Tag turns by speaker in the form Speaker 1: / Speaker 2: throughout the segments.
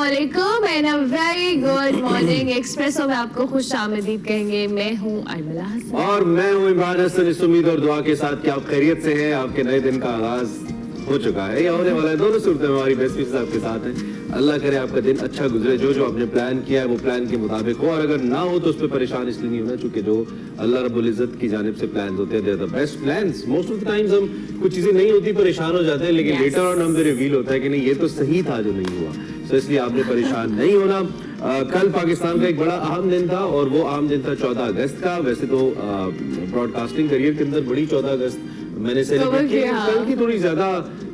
Speaker 1: अस्सलामुअलैकुम and a very good morning. Espresso में आपको खुश आमदीद कहेंगे। मैं हूँ अरमला हसन
Speaker 2: और मैं हूँ इमरान हसन। इस उम्मीद और दुआ के साथ कि आप खैरियत से हैं। आपके नए दिन का आगाज हो चुका है या होने वाला है। दोनों सूरतें हमारी बेस्ट विशेस आपके साथ हैं। अल्लाह करे आपका दिन अच्छा गुजरे, जो आपने प्लान किया है वो प्लान के मुताबिक हो, और अगर ना हो तो उस पर परेशान इसलिए नहीं होना चूंकि जो अल्लाह रब्बुल इज्जत की जानिब से प्लान होते हैं, they are the best plans. Most of the times हम कुछ चीजें नहीं होती परेशान हो जाते हैं, लेकिन लेटर ऑन हमें रिवील होता है कि नहीं ये तो सही था जो नहीं हुआ। तो इसलिए आपने परेशान नहीं होना। कल पाकिस्तान का एक बड़ा अहम दिन था और वो अहम दिन था 14 अगस्त का। वैसे तो ब्रॉडकास्टिंग करियर के अंदर बड़ी 14 अगस्त मैंने सेलिब्रेट की, कल की थोड़ी ज्यादा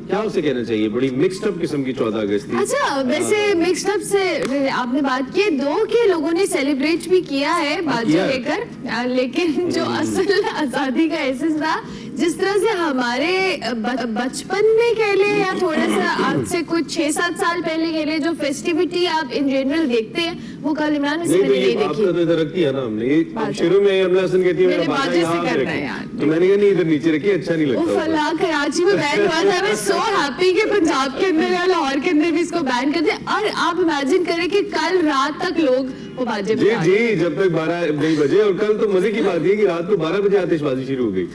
Speaker 2: क्या उसे कहना चाहिए, बड़ी मिक्स्ड अप किस्म की 14 अगस्त थी।
Speaker 1: अच्छा, वैसे मिक्स्ड अप से आपने बात की, दो के लोगों ने सेलिब्रेट भी किया है बाजू लेकर, लेकिन जो असल आजादी का एहसास था, जिस तरह से हमारे बचपन में कह ले या थोड़ा सा आज से कुछ 6-7 साल पहले कह ले, जो फेस्टिविटी आप इन जनरल देखते हैं वो कल इमरान
Speaker 2: नहीं देखी। आपने तो इधर रखी है ना हमने, ये शुरू में अरमला हसन कहती है मेरा बाजा यहाँ पे रखी, तो मैंने कहा नहीं इधर नीचे रखी, अच्छा नहीं लगता।
Speaker 1: फला कराची में बैन हुआ था, मैं सो हैप्पी कि पंजाब के अंदर या लाहौर के अंदर भी इसको बैन कर दे। और आप इमेजिन करें कि कल रात तक लोग वो बाजे
Speaker 2: जी जब तक 12 नहीं बजे, और कल तो मजे की बात है कि रात को 12 बजे आतिशबाजी शुरू हो गई,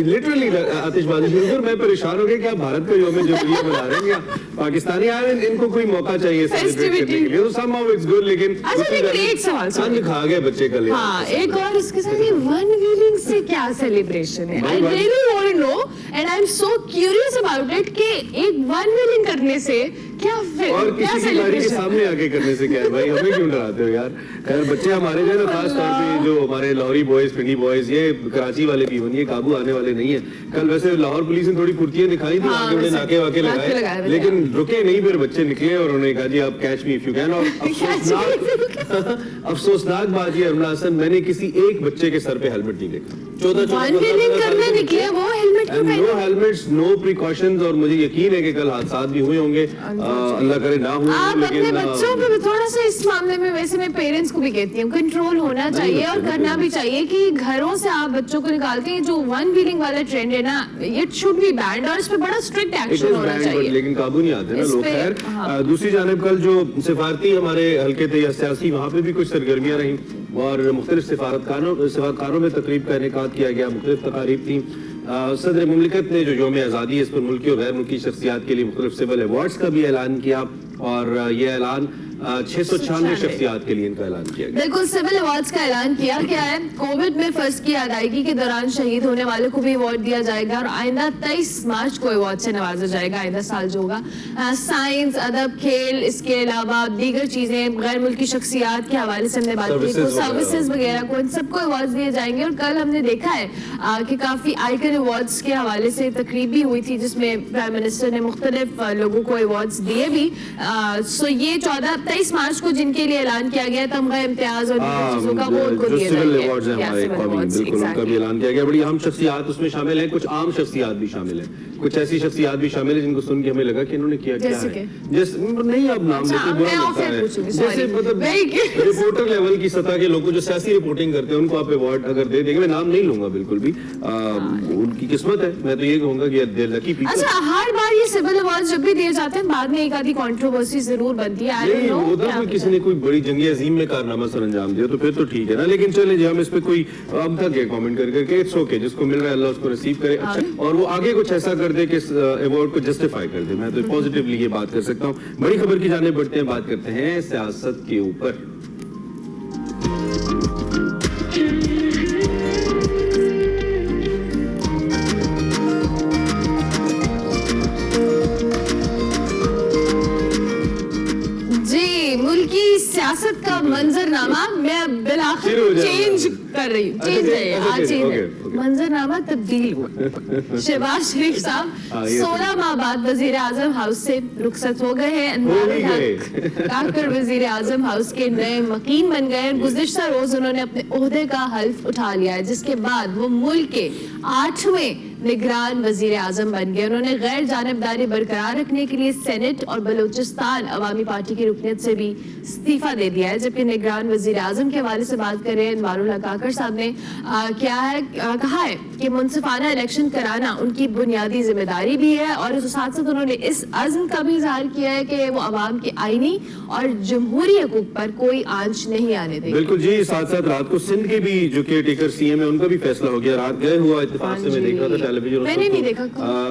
Speaker 2: लिटरली आतिशबाजी शुरू हुई। और मैं परेशान हो गया कि भारत का यौम जमहूरिया मना रहे हैं क्या पाकिस्तानी, यार इनको कोई मौका चाहिए सेलिब्रेट करने के लिए, तो समहाउ इट्स गुड। लेकिन
Speaker 1: एक सवाल
Speaker 2: खा गए बच्चे कल।
Speaker 1: हाँ, एक और इसके साथ ये वन व्हीलिंग से क्या सेलिब्रेशन है? I really want to know and I am so curious about it कि एक वन व्हीलिंग करने से क्या
Speaker 2: और किसी की गाड़ी के सामने आके करने से क्या है भाई, हमें क्यों डराते हो यार। खैर बच्चे हमारे जो है ना, खास तौर पे जो हमारे लाहौरी बॉयज, पिंडी बॉयज, ये कराची वाले भी होंगे, काबू आने वाले नहीं है। कल वैसे लाहौर पुलिस ने थोड़ी फुर्तियां दिखाई थी, आगे बड़े नाके वाके लगाए, लेकिन रुके नहीं, फिर बच्चे निकले और उन्होंने कहा जी आप catch me if you can. और अफसोसनाक बात ये अरमला हसन, मैंने किसी एक बच्चे के सर पे हेलमेट नहीं देखा। 14
Speaker 1: करने निकले वो हेलमेट क्यों पहने?
Speaker 2: No helmets, no precautions. और मुझे यकीन है कि कल हादसात भी हुए होंगे, अल्लाह करे ना हुए।
Speaker 1: आप अपने बच्चों पे थोड़ा सा इस मामले में, वैसे मैं पेरेंट्स को भी कहती हूँ, कंट्रोल होना चाहिए और करना भी चाहिए कि घरों से आप बच्चों को निकालते हैं, जो वन व्हीलिंग वाला ट्रेंड है ना, इट शुड बी बैंड और इस पे बड़ा स्ट्रिक्ट एक्शन होना चाहिए,
Speaker 2: लेकिन काबू नहीं आते ना लोग। खैर दूसरी जानिब कल जो सिफारती हमारे हल्के थे या सियासी, वहाँ पे भी कुछ सरगर्मियाँ रही और मुख्तलिफ सिफारतखानों में तकरीब का इनेकाद किया गया, मुख्तलिफ तकारीब थी। सदर मुमलिकत ने जो यौम आज़ादी है इस पर मुल्की और गैर मुल्की शख्सियात के लिए मुख्तलिफ सिविल अवार्ड्स का भी ऐलान किया, और ये ऐलान 696 शख्सियात के लिए इनका ऐलान किया गया।
Speaker 1: बिल्कुल, सिविल अवार्ड्स का ऐलान किया गया है। कोविड में फर्ज की अदायगी के दौरान शहीद होने वालों को भी अवार्ड दिया जाएगा और आइंदा 23 मार्च को अवार्ड से नवाजा जाएगा, आइंदा साल जो होगा। साइंस, अदब, खेल, इसके अलावा दीगर चीजें, गैर मुल्की शख्सियात के हवाले से हमने बात की, सर्विसेज वगैरह को, इन सबको अवार्ड दिए जाएंगे। और कल हमने देखा है कि काफी आइकन अवार्ड्स के हवाले से तकरीब भी हुई थी, जिसमें प्राइम मिनिस्टर ने मुख्तलिफ लोगों को अवार्ड्स दिए भी। सो ये 23 मार्च को जिनके लिए ऐलान किया गया तमगा इम्तियाज और चीजों का, वो उनको दिए जाएंगे।
Speaker 2: बिल्कुल उनका भी ऐलान किया गया। बड़ी अहम शख्सियात उसमें शामिल है, कुछ आम शख्सियात भी शामिल है, कुछ ऐसी शख्सियात भी शामिल है जिनको सुन के हमें लगा कि इन्होंने किया क्या है। जैसे नहीं अब नाम लेते बुरा लगता है, जैसे मतलब रिपोर्टर लेवल की सतह के लोगों जो सियासी रिपोर्टिंग करते हैं उनको आप अवार्ड अगर दे देंगे, मैं नाम नहीं लूंगा बिल्कुल भी, उनकी किस्मत है। मैं तो ये कहूंगा कि लकी पीपल।
Speaker 1: अच्छा, हर बार ये सिविल अवार्ड जब भी दिए जाते हैं बाद में एक आधी कंट्रोवर्सी जरूर बनती है। आई डोंट नो
Speaker 2: किसी ने कोई बड़ी जंगी अजीम में कारनामा सर अंजाम दिया तो फिर तो ठीक है ना, लेकिन चले जी हम इस पे कोई अब तक ये कमेंट करके इट्स ओके, जिसको मिल रहा है अल्लाह उसको नसीब करे। अच्छा, और वो आगे कुछ ऐसा कर दे कि अवार्ड को जस्टिफाई कर दे। मैं तो पॉजिटिवली ये बात कर सकता हूँ। बड़ी खबर की जाने बढ़ते हैं, बात करते हैं सियासत के ऊपर।
Speaker 1: सियासत का मंजरनामा मैं बिलाखिर चेंज कर रही हूँ, चेंज है आज, चेंज है, मंजरनामा तब्दील हुआ। शहबाज शरीफ साहब 16 माह बाद वजीर आजम हाउस से रुखसत हो गए हैं। वजीर आजम हाउस के नए मकीन बन गए। गुज़िश्ता रोज उन्होंने अपने ओहदे का हल्फ उठा लिया है, जिसके बाद वो मुल्क के 8वें निगरान वजीर आजम बन गए। उन्होंने गैर जानिबदारी बरकरार रखने के लिए सेनेट और बलूचिस्तान अवामी पार्टी की रुकनीत से भी इस्तीफा दे दिया है। जबकि निगरान वजीर आजम के हवाले से बात करें, अनवारुल हक काकर साहब ने कहा है कि मुनसिफाना इलेक्शन कराना उनकी बुनियादी जिम्मेदारी भी है, और इस साथ साथ उन्होंने इस अज़्म का भी इजहार किया है कि वो अवाम के आईनी और जमहूरी हकूक पर कोई आंच नहीं आने देंगे।
Speaker 2: बिल्कुल जी, साथ साथ रात को सिंध के भी जो केयर टेकर सीएम है उनका भी फैसला हो गया। रात गए हुआ इत्तेफाक से मैं देख रहा था टेलीविजन,
Speaker 1: मैंने नहीं देखा।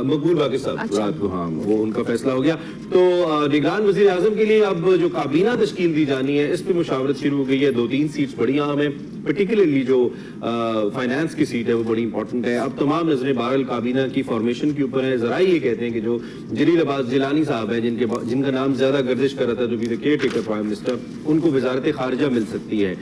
Speaker 2: मकबूल बाकी साहब रात को, हाँ, वो उनका फैसला हो गया। तो निगरान वजीर आजम के लिए अब जो काबीना तश्कील दी जानी है, इस पे मुशावरत शुरू हो गई है। 2-3 सीट्स बड़ी अहम है, पर्टिकुलरली जो फाइनेंस की सीट है वो बड़ी इंपॉर्टेंट है। अब तमाम नजरें बहरहाल काबीना की फॉर्मेशन के ऊपर है। जरा ये कहते हैं कि जो जलील अब्बास जिलानी साहब है, जिनका नाम ज्यादा गर्दिश कर रहा था, जो कि केयर टेकर प्राइम मिनिस्टर, उनको वजारत खारजा मिल सकती है।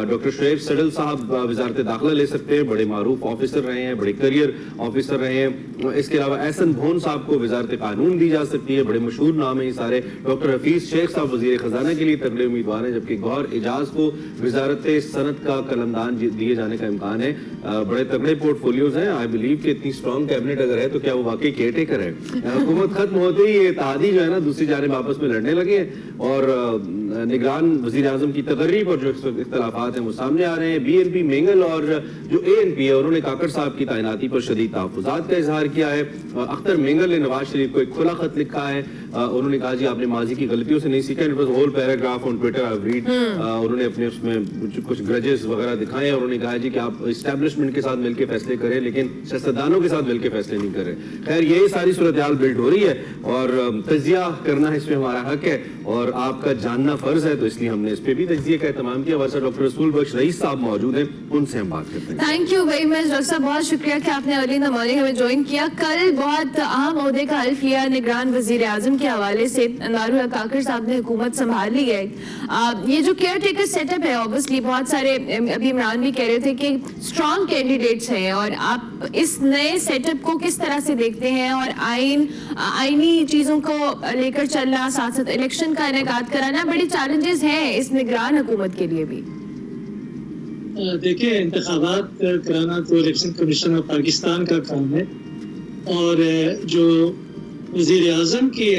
Speaker 2: डॉक्टर शुएब सडल साहब वजारत दाखिला ले सकते हैं, बड़े मारूफ ऑफिसर रहे हैं, बड़े करियर ऑफिसर रहे हैं। इसके अलावा एहसन भोन साहब को वजारत कानून दी जा सकती है, बड़े मशहूर नाम है ये सारे। डॉक्टर हफीज शेख साहब वजीर खजाना के लिए तगड़े उम्मीदवार हैं, जबकि गौहर एजाज को वजारत सनत का कलमदान दिए जाने का इम्कान है। बड़े तगड़े पोर्टफोलियोज हैं। आई बिलीव कि इतनी स्ट्रॉन्ग कैबिनेट अगर है तो क्या वो वाकई केयर टेकर है। हुकूमत खत्म होते ही ये इत्तेहादी जो है ना दूसरी जानिब आपस में लड़ने लगे हैं, और निगरान वजीर आजम की तकर्री पर जो इख्तलाफात हैं वो सामने आ रहे हैं। BNP मेंगल और जो ANP है, उन्होंने काकर साहब की तैनाती पर शदीद तहफ़्फ़ुज़ात का इजहार किया है। अख्तर मेंगल ने नवाज शरीफ को एक खुला खत लिखा है। उन्होंने कहा जी आपने माजी की गलतियों से नहीं सीखा। It was whole paragraph on Twitter I read. उन्होंने अपने उसमें कुछ ग्रजेस वगैरह दिखाए, और उन्होंने कहा जी कि आप एस्टेब्लिशमेंट के साथ मिलकर फैसले करें, लेकिन सियासतदानों के साथ मिलकर फैसले नहीं करें। खैर यही सारी सूरत हाल बिल्ड हो रही है, और तजिया करना इसमें हमारा हक है और आपका जानना फर्ज है, तो इसलिए हमने इस पे भी तजिए का एहतमाम किया। वर्षा डॉक्टर रसूल बख्श रईस साहब मौजूद हैं, उनसे हम बात करते हैं।
Speaker 1: Thank you very much doctor साहब, बहुत शुक्रिया कि आपने अर्ली इन द मॉर्निंग हमें ज्वाइन किया। कल बहुत अहम ओहदे का हल्फ लिया निगरान वजीर आजम के हवाले से अनवारुल हक काकर साहब ने हुकूमत संभाल ली है। ये जो केयर टेकर सेटअप है, ऑब्वियसली बहुत सारे, अभी इमरान भी कह रहे थे कि स्ट्रॉन्ग कैंडिडेट्स हैं, और आप इस नए सेटअप को किस तरह से देखते हैं, और आईनी चीजों को लेकर चलना, साथ साथ इलेक्शन का इनेकाद कराना बड़ी चैलेंजेस हैं इस निगरान हुकूमत के लिए भी।
Speaker 3: देखिए, इंतखाबात कराना तो इलेक्शन कमीशन ऑफ पाकिस्तान का काम है, और जो वजीर आजम की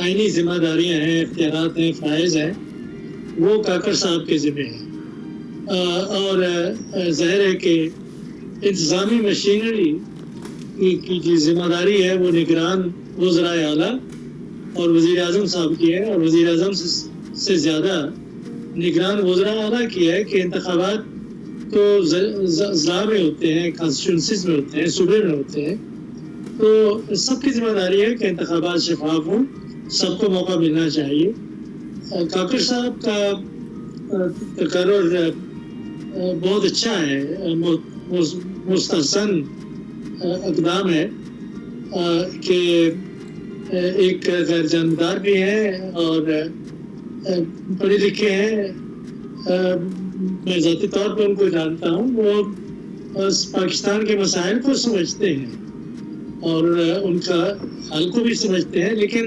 Speaker 3: आईनी जिम्मेदारियां हैं, इख्तियारात हैं, फ़राइज़ हैं, वो काकर साहब के ज़िम्मे हैं। और ज़ाहिर है कि इंतज़ामी मशीनरी की जो जिम्मेदारी है वो निगरान वज़राए आला और वज़ीर आज़म साहब की है, और वज़ीर आज़म से ज़्यादा निगरान वज़राए आला की है कि इंतखाबात तो ज़िला में होते हैं, कॉन्स्टिट्यूंसीज़ में होते हैं, सूबे में होते हैं, तो सबकी जिम्मेदारी है कि इंतखाबात शफाफ हों, सबको मौका मिलना चाहिए। काकर साहब का तकर्रुर बहुत अच्छा है, मुस्तहसन इक़दाम है कि एक गैर जानबदार भी हैं और पढ़े लिखे हैं। मैं ज़ाती तौर पर उनको जानता हूँ, वो पाकिस्तान के मसाइल को समझते हैं और उनका हल को भी समझते हैं, लेकिन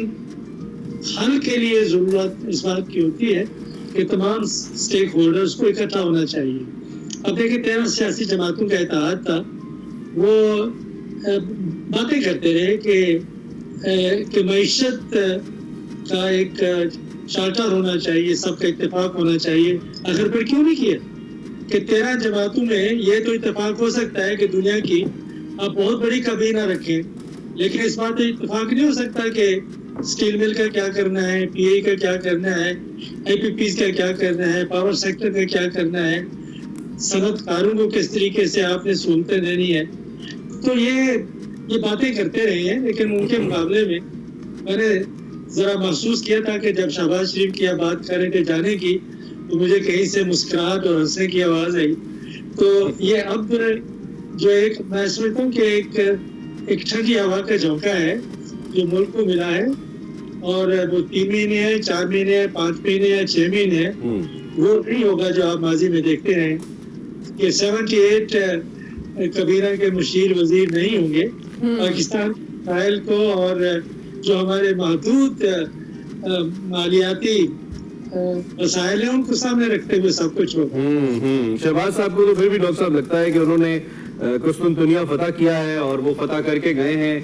Speaker 3: हल के लिए ज़रूरत इस बात की होती है कि तमाम स्टेक होल्डर्स को इकट्ठा होना चाहिए। अब देखिए, 13 सियासी जमातों का इत्तेहाद था, वो बातें करते रहे कि मईशत का एक चार्टर होना चाहिए, सबका इत्तेफाक होना चाहिए। आखिर पर क्यों नहीं किया कि 13 जमातों में ये तो इत्तेफाक हो सकता है कि दुनिया की आप बहुत बड़ी काबीना रखें, लेकिन इस बात पर इत्तेफाक नहीं हो सकता कि स्टील मिल का क्या करना है, PI का क्या करना है, IPPs का क्या करना है, पावर सेक्टर का क्या करना है, सनतकारों को किस तरीके से आपने सहूलतें देनी है। तो ये बातें करते रहे हैं, लेकिन उनके मुकाबले में मैंने ज़रा महसूस किया था कि जब शहबाज शरीफ की बात कर रहे थे जाने की, तो मुझे कहीं से मुस्कुराहट और हंसने की आवाज़ आई। तो ये अब जो एक मैं समझता हूँ कि एक ठंडी हवा का झोंका है जो मुल्क को मिला है, और वो 3 महीने है, 4 महीने है, 5 महीने है, 6 महीने है, वो नहीं होगा जो आप माजी में देखते हैं कि 78 कबीरा के मुशीर वजीर नहीं होंगे। पाकिस्तान फाइल को और जो हमारे महदूद मालियाती वसाइल हैं उनको सामने रखते हुए सब कुछ होगा।
Speaker 2: शहबाज साहब को तो फिर भी डॉक्टर साहब लगता है कि उन्होंने कुस्तुनतुनिया फतह किया है और वो फतह करके गए हैं।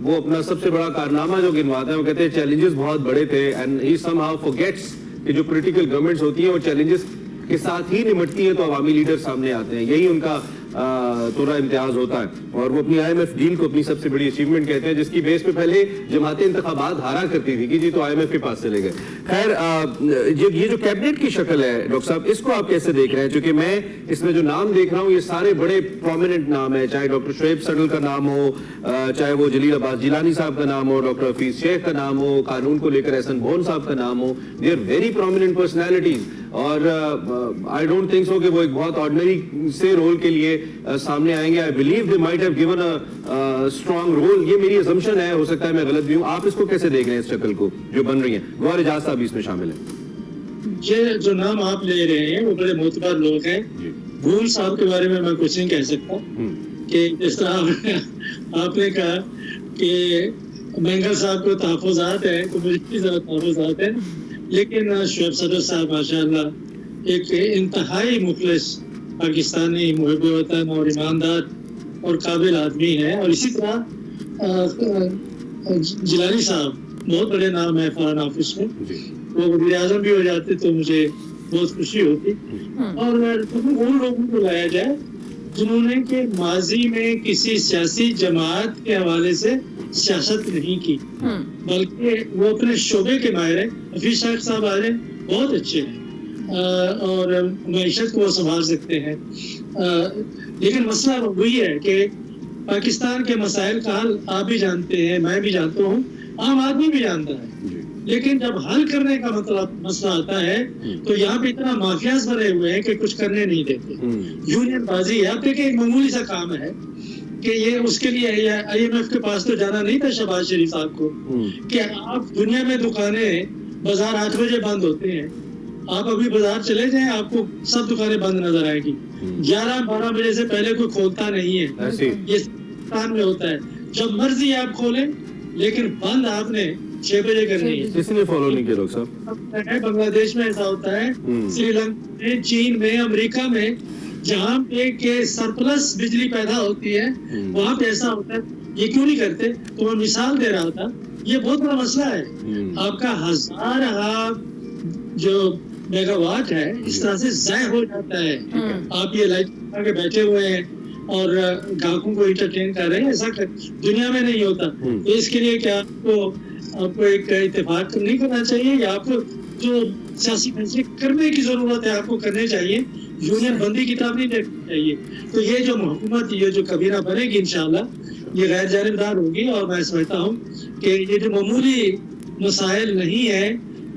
Speaker 2: वो अपना सबसे बड़ा कारनामा जो गिनवाते हैं, वो कहते हैं चैलेंजेस बहुत बड़े थे एंड ही समहाउ फॉरगेट्स कि जो पॉलिटिकल गवर्नमेंट्स होती हैं वो चैलेंजेस के साथ ही निपटती है तो अवामी लीडर सामने आते हैं, यही उनका थोड़ा इम्तियाज होता है। और वो अपनी IMF डील को अपनी सबसे बड़ी अचीवमेंट कहते हैं, जिसकी बेस पे पहले जमातें इंतखाबात हारा करती थी कि जी तो IMF के पास चले गए। खैर ये जो कैबिनेट की शक्ल है डॉक्टर साहब, इसको आप कैसे देख रहे हैं? क्योंकि मैं इसमें जो नाम देख रहा हूँ ये सारे बड़े प्रोमिनेंट नाम है, चाहे डॉक्टर शुएब सडल का नाम हो, चाहे वो जलील अब्बास जिलानी साहब का नाम हो, डॉक्टर हफीज शेख का नाम हो, कानून को लेकर एहसन बोन साहब का नाम हो, they are very prominent personalities. और आई डोंट थिंक सो कि वो एक बहुत ऑर्डिनरी से रोल के लिए सामने आएंगे। I believe they might have given a strong role, ये मेरी असम्पशन है, हो सकता है मैं गलत भी हूँ। आप इसको कैसे देख रहे हैं इस शक्ल को जो बन रही है? गौहर एजाज साहब भी इसमें शामिल है।
Speaker 3: ये जो नाम आप ले रहे हैं वो बड़े मोतबर लोग हैं। भूल साहब के बारे में मैं कुछ नहीं कह सकता कि जिस तरह आपने कहा कि मेंगल साहब को तहफ़्फ़ुज़ात है तो मुझे भी ज़रा तहफ़्फ़ुज़ात है, लेकिन शुएब सदर साहब माशाअल्लाह एक इंतहाई मुखलिस पाकिस्तानी मुहिब वतन और ईमानदार और काबिल आदमी है। और इसी तरह जिलानी साहब बहुत बड़े नाम है फॉरेन ऑफिस में, वो वज़ीर आज़म भी हो जाते तो मुझे बहुत खुशी होती। और उन लोगों को लाया जाए जिन्होंने के माजी में किसी सियासी जमात के हवाले से सियासत नहीं की, बल्कि वो अपने शोबे के माहिर हैं। हफीज शेख साहब आ रहे हैं, बहुत अच्छे हैं और मईशत को वो संभाल सकते हैं। लेकिन मसला वही है कि पाकिस्तान के मसाइल का हल आप भी जानते हैं, मैं भी जानता हूँ, आम आदमी भी जानता है। लेकिन जब हल करने का मतलब मसला आता है तो यहाँ पे इतना माफियाज बने हुए हैं कि कुछ करने नहीं देते। यूनियन बाजी है। आप देखिए एक मामूली सा काम है कि ये उसके लिए IMF के पास तो जाना नहीं था शहबाज शरीफ साहब को कि आप दुनिया में दुकानें बाजार 8 बजे बंद होते हैं, आप अभी बाजार चले जाएं आपको सब दुकानें बंद नजर आएगी। 11-12 बजे से पहले कोई खोलता नहीं है, ये पाकिस्तान में होता है। जब मर्जी आप खोलें, लेकिन बंद आपने 6 बजे करनी है।
Speaker 2: इसने फॉलो नहीं किया डॉक्टर साहब।
Speaker 3: बांग्लादेश में ऐसा होता है, श्रीलंका में, चीन में, अमेरिका में, जहाँ पे के सरप्लस बिजली पैदा होती है वहाँ पे ऐसा होता है। ये क्यों नहीं करते? तो मैं मिसाल दे रहा था, ये बहुत बड़ा मसला है। आपका 1000 जो मेगावाट है इस तरह से ज़ाय हो जाता है। आप ये लाइट के बैठे हुए हैं और ग्राहकों को इंटरटेन कर रहे हैं, ऐसा दुनिया में नहीं होता। तो इसके लिए क्या आपको एक इत्तेफाक नहीं करना चाहिए या आपको जो सियासी फैसले करने की जरूरत है आपको करने चाहिए, यूनियन बंदी किताब नहीं देखनी चाहिए। तो ये जो हुकूमत ये जो कबीरा बनेगी इंशाल्लाह ये गैर जानिबदार होगी। और मैं समझता हूँ कि ये जो मामूली मसाइल नहीं है,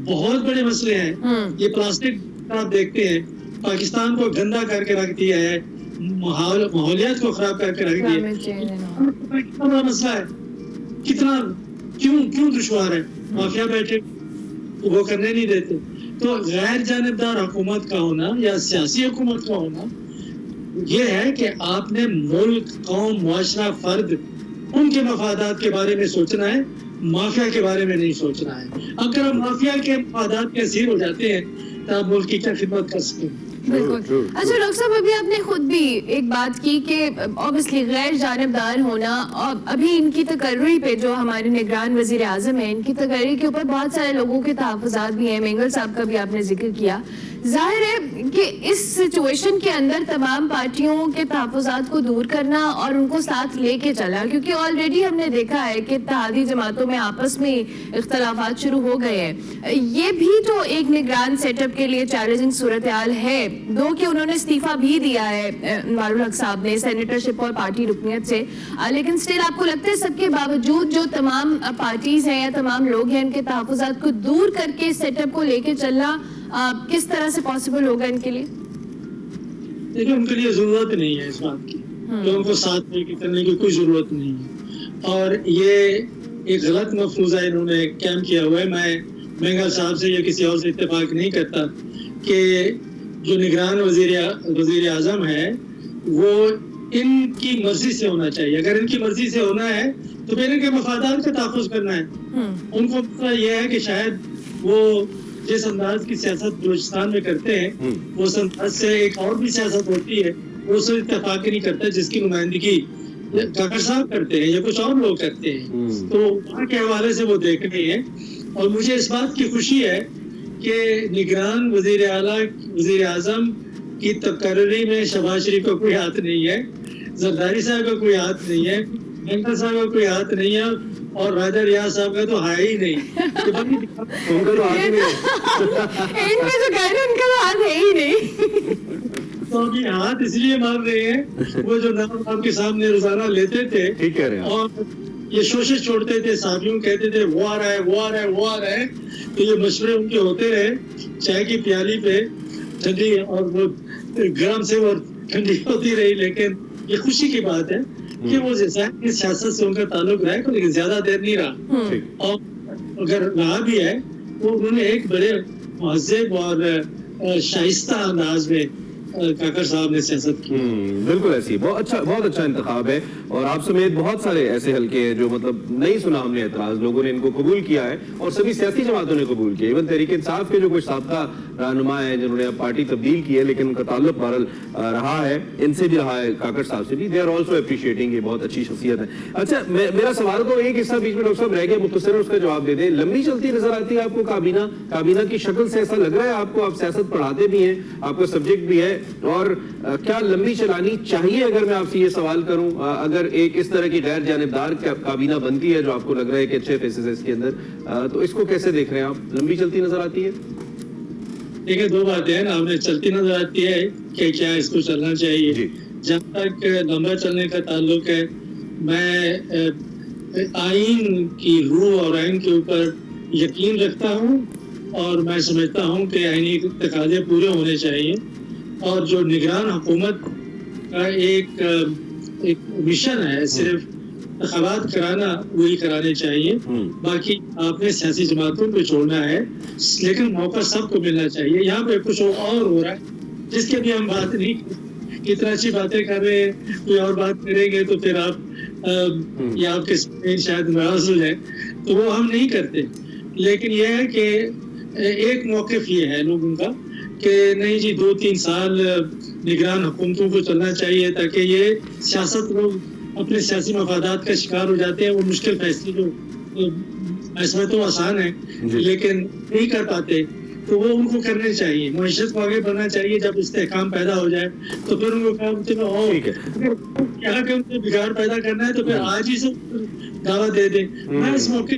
Speaker 3: बहुत बड़े मसले हैं। ये प्लास्टिक आप देखते हैं पाकिस्तान को गंदा करके रख दिया है, माहौलियात को खराब करके रख दिया है। कितना बड़ा मसला है, कितना क्यों दुश्वार है। माफिया बैठे वो करने नहीं देते। तो गैर जानिबदार हुकूमत का होना या सियासी हुकूमत का होना ये है कि आपने मुल्क, कौम, मुआशरा, फर्द उनके मफादात के बारे में सोचना है, माफिया के बारे में नहीं सोचना है। अगर हम माफिया के मफादात के असीर हो जाते हैं तो आप मुल्क की क्या खिदमत कर सकते हैं?
Speaker 1: बिल्कुल। अच्छा डॉक्टर साहब, अभी आपने खुद भी एक बात की कि ऑब्वियसली गैर जानिबदार होना, और अभी इनकी तकर्री पे जो हमारे निगरान वजीर आजम है, इनकी तकर्री के ऊपर बहुत सारे लोगों के तहफ़्फ़ुज़ात भी हैं। मेंगल साहब का भी आपने जिक्र किया। जाहिर है कि इस सिचुएशन के अंदर तमाम पार्टियों के तहफ़्फ़ुज़ात को दूर करना और उनको साथ लेके चला, क्योंकि ऑलरेडी हमने देखा है कि इत्तेहादी जमातों में आपस में इख्तलाफात शुरू हो गए हैं। ये भी तो एक निगरान सेटअप के लिए चैलेंजिंग सूरत हाल है, दो कि उन्होंने इस्तीफा भी दिया है अनवारुल हक साहब ने सेनेटरशिप और पार्टी रुकनियत से, लेकिन स्टिल आपको लगता है सबके बावजूद जो तमाम पार्टीज हैं या तमाम लोग हैं उनके तहफ़्फ़ुज़ात को दूर करके सेटअप को लेके चलना किस तरह से पॉसिबल होगा इनके लिए?
Speaker 3: देखिए उनके लिए जरूरत नहीं है इस बात की, तो उनको साथ लेके चलने की कोई जरूरत नहीं है। और ये एक गलत मफरूजा इन्होंने कैम किया हुआ है। मैं मेंगल साहब से या किसी और से इत्तेफाक नहीं करता कि जो निगरान वजीर आजम है वो इनकी मर्जी से होना चाहिए। अगर इनकी मर्जी से होना है तो फिर इनके मफादात का तहफ़्फ़ुज़ करना है। उनको यह है कि शायद वो جس انداز کی سیاست بلوچستان میں کرتے ہیں اس انداز سے ایک اور بھی سیاست ہوتی ہے وہ سے اتفاق نہیں کرتا جس کی نمائندگی کاکڑ صاحب کرتے ہیں یا کچھ اور لوگ کرتے ہیں. تو وہاں کے حوالے سے وہ دیکھ رہے ہیں. اور مجھے اس بات کی خوشی ہے کہ نگران وزیر اعلیٰ وزیر اعظم کی تقرری میں شہباز شریف کا کوئی ہاتھ نہیں ہے, زرداری صاحب کا کوئی ہاتھ نہیں ہے, وینکٹ صاحب کا کوئی ہاتھ نہیں ہے, اور راجہ ریاض صاحب کا تو ہے ہی نہیں.
Speaker 1: ان کا جو کہہ رہے ان کا تو ہاتھ ہے ہی نہیں.
Speaker 3: تو ابھی ہاتھ اس لیے مار رہے ہیں وہ جو نام آپ کے سامنے روزانہ لیتے تھے اور یہ شوشے چھوڑتے تھے, صحابیوں کہتے تھے وہ آ رہا ہے وہ آ رہا ہے وہ آ رہا ہے, تو یہ مشورے ان کے ہوتے رہے چائے کی پیالی پہ ٹھنڈی, اور وہ گرم سے وہ ٹھنڈی ہوتی رہی. لیکن یہ خوشی کی بات ہے کہ وہ سیاست سے ان کا تعلق رہا ہے لیکن زیادہ دیر نہیں رہا, اور اگر رہا بھی ہے تو انہوں نے ایک بڑے مہذب اور شائستہ انداز میں کاکڑ صاحب نے سیاست کی.
Speaker 2: بالکل ایسی بہت اچھا انتخاب ہے. اور آپ سمیت بہت سارے ایسے حلقے ہیں جو مطلب نہیں سنا ہم نے اعتراض, لوگوں نے ان کو قبول کیا ہے اور سبھی سیاسی جماعتوں نے قبول کیا. ایون تحریک انصاف کے جو کچھ سابقہ رہنما ہیں جنہوں نے اب پارٹی تبدیل کی ہے لیکن ان کا تعلق بہرحال رہا ہے, ان سے بھی رہا ہے, کاکڑ صاحب سے بھی. دے آر آلسو اپریشیٹنگ, یہ بہت اچھی شخصیت ہے. اچھا میرا سوال تو ایک حصہ بیچ میں ڈاکٹر صاحب رہ گیا, مختصر اس کا جواب دے دیں. لمبی چلتی نظر آتی ہے آپ کو کابینہ کی شکل سے, ایسا لگ رہا ہے آپ کو, آپ سیاست پڑھاتے بھی ہیں, آپ کا سبجیکٹ بھی ہے, اور کیا لمبی چلانی چاہیے؟ اگر میں آپ سے یہ سوال کروں, اگر ایک اس طرح کی غیر جانبدار کابینہ بنتی ہے جو آپ کو لگ رہا ہے کہ اچھے فیسز ہے اس کے اندر, تو اس کو کیسے دیکھ رہے ہیں آپ؟ لمبی چلتی نظر آتی ہے؟
Speaker 3: دیکھیں دو باتیں ہیں نا, ہمیں چلتی نظر آتی ہے کہ کیا اس کو چلنا چاہیے. جب تک لمبا چلنے کا تعلق ہے, میں آئین کی روح اور آئین کے اوپر یقین رکھتا ہوں, اور میں سمجھتا ہوں کہ آئینی تقاضے پورے ہونے چاہیے. اور جو نگران حکومت کا ایک مشن ہے صرف انتخابات کرانا, وہی کرانے چاہیے. باقی آپ نے سیاسی جماعتوں پہ چھوڑنا ہے, لیکن موقع سب کو ملنا چاہیے. یہاں پہ کچھ اور ہو رہا ہے جس کے بھی ہم بات نہیں, کتنا اچھی باتیں کر رہے ہیں, کوئی اور بات کریں گے تو پھر آپ یا آپ کے شاید ناراض ہو جائیں, تو وہ ہم نہیں کرتے. لیکن یہ ہے کہ ایک موقف یہ ہے لوگوں کا کہ نہیں جی 2-3 سال نگران حکومتوں کو چلنا چاہیے تاکہ یہ سیاست لوگ اپنے سیاسی مفادات کا شکار ہو جاتے ہیں. وہ مشکل فیصلے جو ایسا تو آسان ہے لیکن نہیں کر پاتے, تو وہ ان کو کرنے چاہیے. معیشت کو آگے بڑھنا چاہیے. جب استحکام پیدا ہو جائے تو پھر ان کو کہا یہاں کے ان سے بگاڑ پیدا کرنا ہے تو پھر آج ہی سے دعویٰ دے دیں. میں اس موقع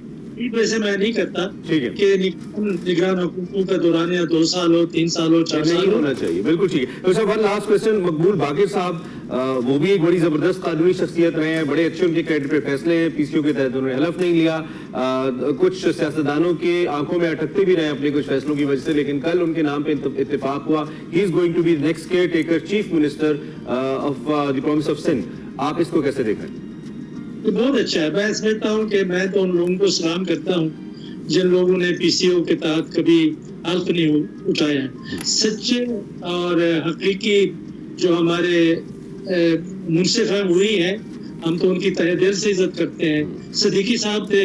Speaker 3: ویسے میں نہیں کرتا کہ نگران حکومتوں کا دورانیہ 2 سال ہو, 3 سال ہو, 4 سال
Speaker 2: ہونا چاہیے. بالکل ٹھیک ہے. تو صاحب لاسٹ کوسچن, مقبول باقر صاحب وہ بھی ایک بڑی زبردست قانونی شخصیت رہے ہیں, بڑے اچھے ان کے کریڈٹ پہ فیصلے ہیں, پی سی او کے تحت انہوں نے حلف نہیں لیا, کچھ سیاستدانوں کے آنکھوں میں اٹکتے بھی رہے اپنے کچھ فیصلوں کی وجہ سے, لیکن کل ان کے نام پہ اتفاق ہوا. He is going to be next caretaker chief minister of the province of Sindh. آپ اس کو کیسے دیکھ رہے ہیں؟
Speaker 3: بہت اچھا ہے. میں سمجھتا ہوں کہ میں تو ان لوگوں کو سلام کرتا ہوں جن لوگوں نے پی سی او کے تحت کبھی حلف نہیں اٹھایا. سچے اور حقیقی جو ہمارے منصف ہیں وہی ہیں, ہم تو ان کی تہ دل سے عزت کرتے ہیں. صدیقی صاحب تھے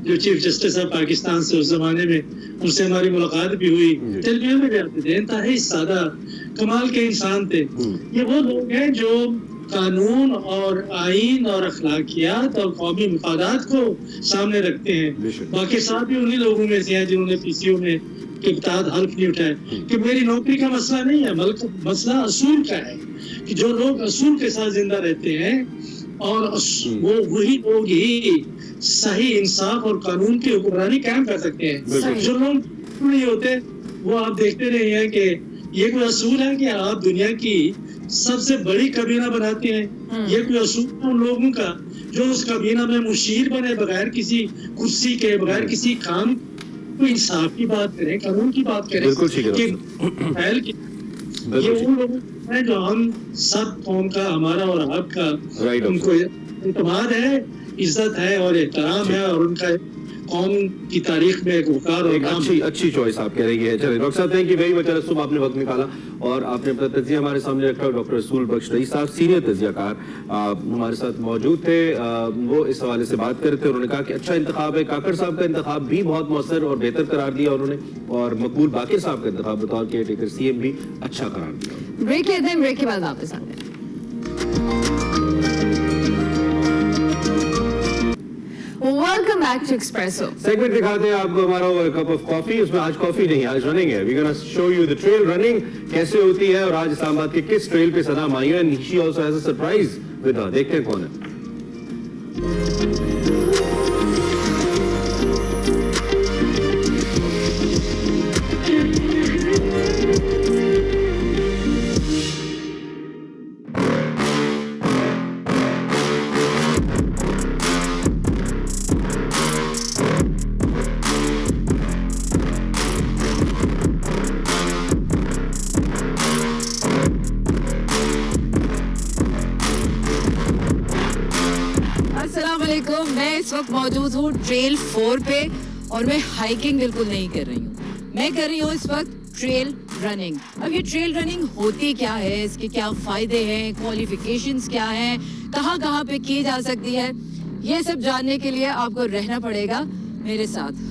Speaker 3: جو چیف جسٹس آف پاکستان سے اس زمانے میں, ان سے ہماری ملاقات بھی ہوئی, ٹیلیویژن میں بھی آتے تھے. انتہائی سادہ کمال کے انسان تھے. یہ وہ لوگ ہیں جو قانون اور آئین اور اخلاقیات اور قومی مفادات کو سامنے رکھتے ہیں. باقی صاحب بھی انہی لوگوں میں سے ہیں جنہوں نے پی سی او میں کے تحت حلف نہیں اٹھائے. کہ میری نوکری کا مسئلہ نہیں ہے, مسئلہ اصول کا ہے کہ جو لوگ اصول کے ساتھ زندہ رہتے ہیں اور وہ وہی لوگ ہی صحیح انصاف اور قانون کی حکمرانی قائم کر سکتے ہیں. جو لوگ نہیں ہوتے وہ آپ دیکھتے رہے ہیں کہ یہ کوئی اصول ہے کہ آپ دنیا کی سب سے بڑی کابینہ بناتے ہیں. یہ کوئی اصول ہے ان لوگوں کا جو اس کابینہ میں مشیر بنے بغیر کسی کرسی کے, بغیر کسی کام, کوئی انصاف کی بات کریں, قانون کی بات کریں. یہ ان لوگوں ہیں جو ہم سب قوم کا, ہمارا اور آپ کا ان کو اعتماد ہے, عزت ہے اور احترام ہے, اور ان کا कौम की तारीख में एक वकार और
Speaker 2: एक
Speaker 3: नाम
Speaker 2: अच्छी चॉइस आप कह रही है। चलिए डॉक्टर साहब, थैंक यू वेरी मच। सुबह आपने वक्त निकाला और आपने अपना तजिया हमारे सामने रखा। डॉक्टर रसूल बख्श रईस साहब सीनियर तजियाकार हमारे साथ मौजूद थे। वो इस हवाले से बात कर रहे थे। उन्होंने कहा कि अच्छा इंतखाब है, काकड़ साहब का इंतखाब भी बहुत मौसर और बेहतर करार दिया उन्होंने, और मकबूल बाकिर साहब का इंतखाब बतौर केयर टेकर सीएम भी अच्छा करार दिया।
Speaker 1: ब्रेक लेते हैं, ब्रेक के बाद वापस आते हैं। Welcome back to Expresso.
Speaker 2: Segment दिखाते हैं आपको हमारा कप ऑफ कॉफी। उसमें आज कॉफी नहीं, आज रनिंग है। We gonna show you the trail running कैसे होती है, और आज इस्लामाबाद के किस ट्रेल पे सदाम आई है। And she also has a surprise with her. देखते हैं कौन है।
Speaker 4: अस्सलामुअलैकुम। मैं इस वक्त मौजूद हूँ ट्रेल 4 पे और मैं हाइकिंग बिल्कुल नहीं कर रही हूँ, मैं कर रही हूँ इस वक्त ट्रेल रनिंग। अब ये ट्रेल रनिंग होती क्या है, इसके क्या फायदे हैं, क्वालिफिकेशंस क्या हैं, कहाँ कहाँ पे की जा सकती है, ये सब जानने के लिए आपको रहना पड़ेगा मेरे साथ।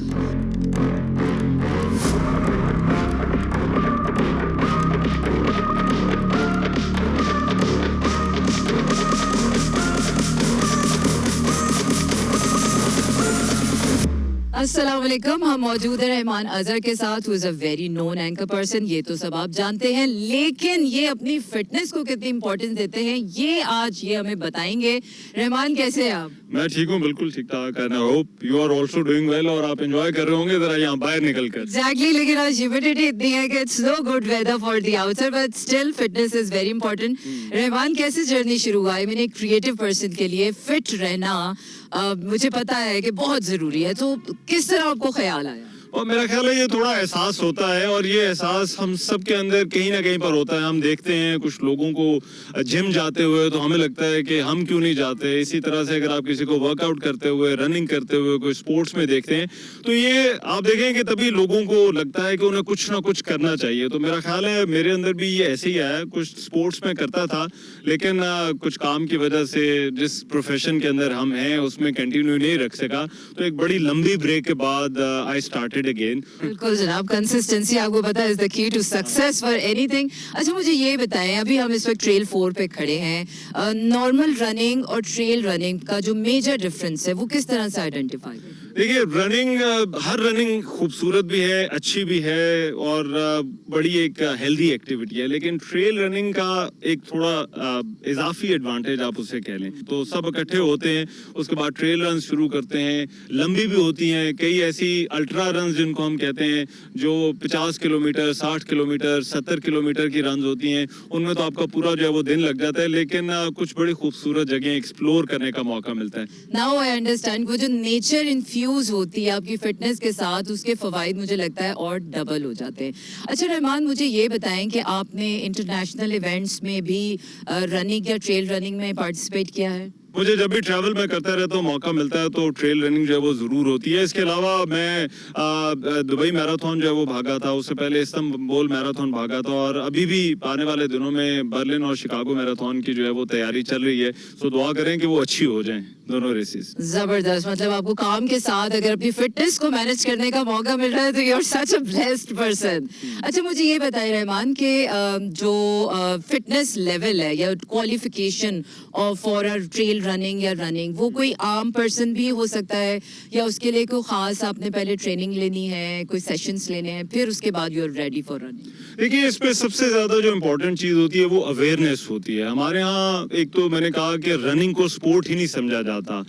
Speaker 4: अस्सलाम वालेकुम। हम मौजूद है रहमान अजहर के साथ, who is a very known anchor person. ये तो सब आप जानते हैं, लेकिन ये अपनी फिटनेस को कितनी इंपॉर्टेंस देते हैं ये आज ये हमें बताएंगे। रहमान, कैसे हैं आप?
Speaker 5: मैं ठीक हूँ, बिल्कुल ठीक ठाक है। I hope you are also doing well और आप एंजॉय कर रहे होंगे जरा यहाँ बाहर निकल कर।
Speaker 4: एग्जैक्टली, लेकिन आज ह्यूमिडिटी इतनी है कि it's no good weather for the outside, but still fitness is very important. Rahman, कैसे जर्नी शुरू हुआ है? मैंने एक क्रिएटिव पर्सन के लिए फिट रहना मुझे पता है कि बहुत जरूरी है, तो किस तरह आपको ख्याल आया?
Speaker 5: और मेरा ख्याल है ये थोड़ा एहसास होता है, और ये एहसास हम सब के अंदर कहीं ना कहीं पर होता है। हम देखते हैं कुछ लोगों को जिम जाते हुए तो हमें लगता है कि हम क्यों नहीं जाते। इसी तरह से अगर आप किसी को वर्कआउट करते हुए, रनिंग करते हुए, कोई स्पोर्ट्स में देखते हैं तो ये आप देखें कि तभी लोगों को लगता है कि उन्हें कुछ ना कुछ करना चाहिए। तो मेरा ख्याल है मेरे अंदर भी ये ऐसे ही आया। कुछ स्पोर्ट्स में करता था, लेकिन कुछ काम की वजह से जिस प्रोफेशन के अंदर हम हैं उसमें कंटिन्यू नहीं रख सका, तो एक बड़ी लंबी ब्रेक के बाद आई स्टार्टेड अगेन।
Speaker 4: बिल्कुल जनाब, कंसिस्टेंसी आपको पता है is the key to success for anything. अच्छा, मुझे ये बताएं, अभी हम इस वक्त ट्रेल 4 पे खड़े हैं, नॉर्मल रनिंग और ट्रेल रनिंग का जो मेजर डिफरेंस है वो किस तरह से आइडेंटिफाई करें?
Speaker 5: देखिए, रनिंग हर रनिंग खूबसूरत भी है, अच्छी भी है और बड़ी एक हेल्दी एक्टिविटी है, लेकिन ट्रेल रनिंग का एक थोड़ा इजाफी एडवांटेज आप उसे कह लें। तो सब इकट्ठे होते हैं, उसके बाद ट्रेल रन शुरू करते हैं। लंबी भी होती हैं, कई ऐसी अल्ट्रा रन जिनको हम कहते हैं जो 50 किलोमीटर, 60 किलोमीटर, 70 किलोमीटर की रन होती हैं। उनमें तो आपका पूरा जो है वो दिन लग जाता है, लेकिन कुछ बड़ी खूबसूरत जगह एक्सप्लोर करने का मौका मिलता है।
Speaker 4: नाउ आई अंडरस्टैंड, वो जो नेचर इन्फ्यूज होती है आपकी फिटनेस के साथ, उसके फवाइद मुझे लगता है और डबल हो जाते हैं। अच्छा रहमान, मुझे ये बताएं कि आपने इंटरनेशनल इवेंट्स में भी रनिंग या ट्रेल रनिंग में पार्टिसिपेट किया है?
Speaker 5: मुझे जब भी ट्रैवल में करता रहता हूँ, मौका मिलता है तो ट्रेल रनिंग जो है वो जरूर होती है। इसके अलावा मैं दुबई मैराथन जो है वो भागा था, उससे पहले इस्तांबुल मैराथन भागा था, और अभी भी आने वाले दिनों में बर्लिन और शिकागो मैराथन की जो है वो तैयारी चल रही है। सो दुआ करें कि वो अच्छी हो जाएं दोनों रेसेस।
Speaker 4: जबरदस्त, मतलब आपको काम के साथ अगर अपनी फिटनेस को मैनेज करने का मौका मिल रहा है तो you are such a blessed person. अच्छा, मुझे ये बताइए रहमान कि जो फिटनेस लेवल है या qualification for a trail running या रनिंग, वो कोई आम पर्सन भी हो सकता है या उसके लिए कोई खास आपने पहले ट्रेनिंग लेनी है, कोई सेशंस लेने हैं, फिर उसके बाद you are ready for running?
Speaker 5: देखिए, इस पे सबसे ज्यादा जो इम्पोर्टेंट चीज होती है वो अवेयरनेस होती है। हमारे यहाँ एक तो मैंने कहा कि रनिंग को स्पोर्ट ही नहीं समझा जाता,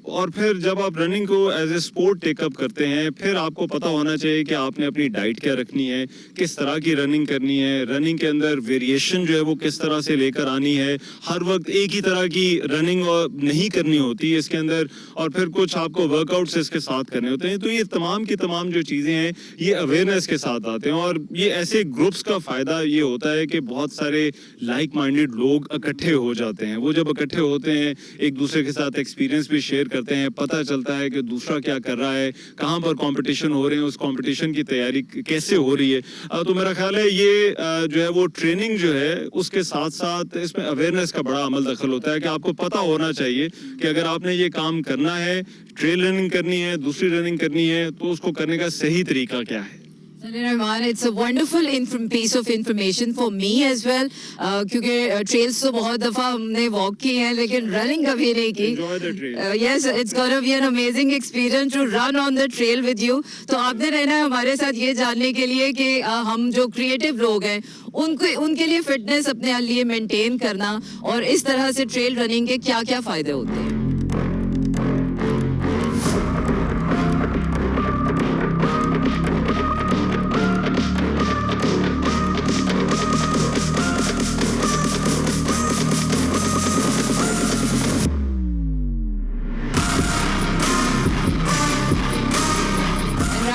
Speaker 5: और फिर जब आप रनिंग को एज ए स्पोर्ट टेकअप करते हैं, फिर आपको पता होना चाहिए कि आपने अपनी डाइट क्या रखनी है, किस तरह की रनिंग करनी है, रनिंग के अंदर वेरिएशन जो है वो किस तरह से लेकर आनी है। हर वक्त एक ही तरह की रनिंग और नहीं करनी होती है इसके अंदर, और फिर कुछ आपको वर्कआउट्स इसके साथ करने होते हैं। तो ये तमाम की तमाम जो चीज़ें हैं ये अवेयरनेस के साथ आते हैं, और ये ऐसे ग्रुप्स का फ़ायदा ये होता है कि बहुत सारे लाइक माइंडेड लोग इकट्ठे हो जाते हैं। वो जब इकट्ठे होते हैं एक दूसरे के साथ एक्सपीरियंस भी शेयर करते हैं, पता चलता है कि दूसरा क्या कर रहा है, कहाँ पर कंपटीशन हो रहे हैं, उस कंपटीशन की तैयारी कैसे हो रही है। तो मेरा ख्याल है ये जो है वो ट्रेनिंग जो है उसके साथ साथ इसमें अवेयरनेस का बड़ा अमल दखल होता है कि आपको पता होना चाहिए कि अगर आपने ये काम करना है, ट्रेल रनिंग करनी है, दूसरी रनिंग करनी है, तो उसको करने का सही तरीका क्या है।
Speaker 4: Rahman, it's a wonderful piece of information for me as well, क्योंकि trails तो बहुत दफा हमने walk की हैं लेकिन running कभी नहीं की।
Speaker 5: Enjoy the trail.
Speaker 4: Yes, it's gonna be an amazing experience to run on the trail with you. तो आपने रहना है हमारे साथ ये जानने के लिए कि हम जो creative लोग हैं उनके लिए fitness अपने लिए maintain करना और इस तरह से trail running के क्या-क्या फायदे होते हैं।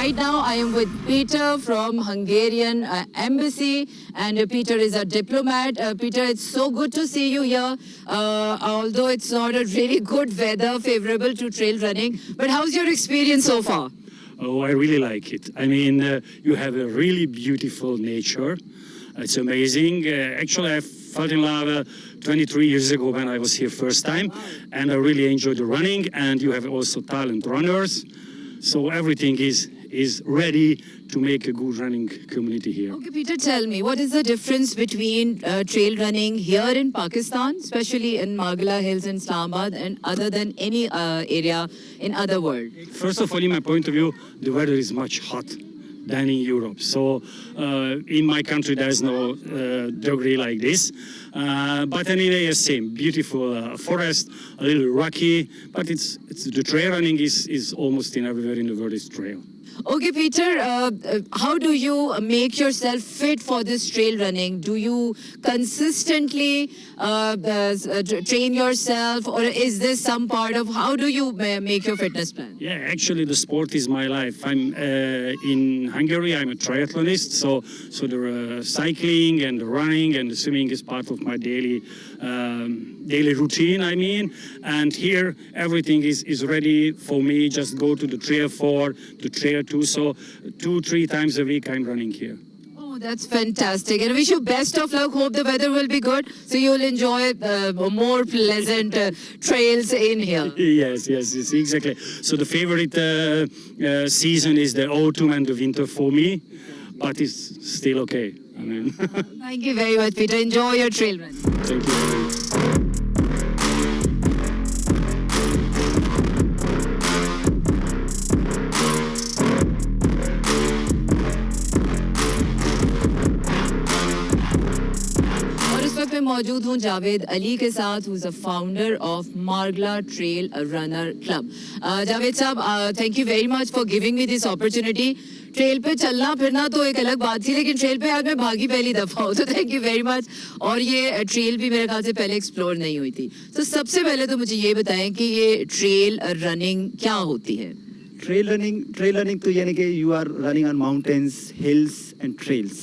Speaker 4: Right now, I am with Peter from Hungarian embassy, and Peter is a diplomat. Peter, it's so good to see you here. Although it's not a really good weather favorable to trail running, but how's your experience so far?
Speaker 6: Oh, I really like it. I mean, you have a really beautiful nature. It's amazing. Actually, I fell in love 23 years ago when I was here first time, and I really enjoyed the running. And you have also talent runners, so everything is ready to make a good running community here.
Speaker 4: Okay, Peter, tell me, what is the difference between trail running here in Pakistan, especially in Margala Hills in Islamabad, and other than any area in other world?
Speaker 6: First of all, in my point of view, the weather is much hot than in Europe. So in my country, there is no degree like this. But anyway, same beautiful forest, a little rocky. But it's the trail running is almost in everywhere in the world is trail.
Speaker 4: Okay, Peter, how do you make yourself fit for this trail running? Do you consistently train yourself, or is this some part of how do you make your fitness plan?
Speaker 6: Yeah, actually, the sport is my life. I'm in Hungary. I'm a triathlonist, so the cycling and the running and the swimming is part of my daily routine. I mean, and here everything is ready for me. Just go to the trail 4, the trail 2. So 2-3 times a week I'm running here.
Speaker 4: Oh, that's fantastic. And I wish you best of luck. Hope the weather will be good, so you'll enjoy more pleasant trails in here.
Speaker 6: Yes, exactly. So the favorite season is the autumn and the winter for me, but it's still okay. I mean,
Speaker 4: Thank you very much, Peter. Enjoy your trail run.
Speaker 6: thank you.
Speaker 4: पे मौजूद हूँ जावेद अली के साथ, who is a founder of Margala Trail Runner Club. Javed साहब, thank you very much for giving me this opportunity. Trail पे चलना फिरना तो एक अलग बात थी, लेकिन ट्रेल पे आज मैं भागी पहली दफा हूँ, तो थैंक यू वेरी मच। और ये ट्रेल भी मेरे ख्याल से पहले एक्सप्लोर नहीं हुई थी, तो सबसे पहले तो मुझे ये बताएं कि ये ट्रेल रनिंग क्या होती है।
Speaker 7: ट्रेल रनिंग तो यानी कि you are running on mountains, hills and trails.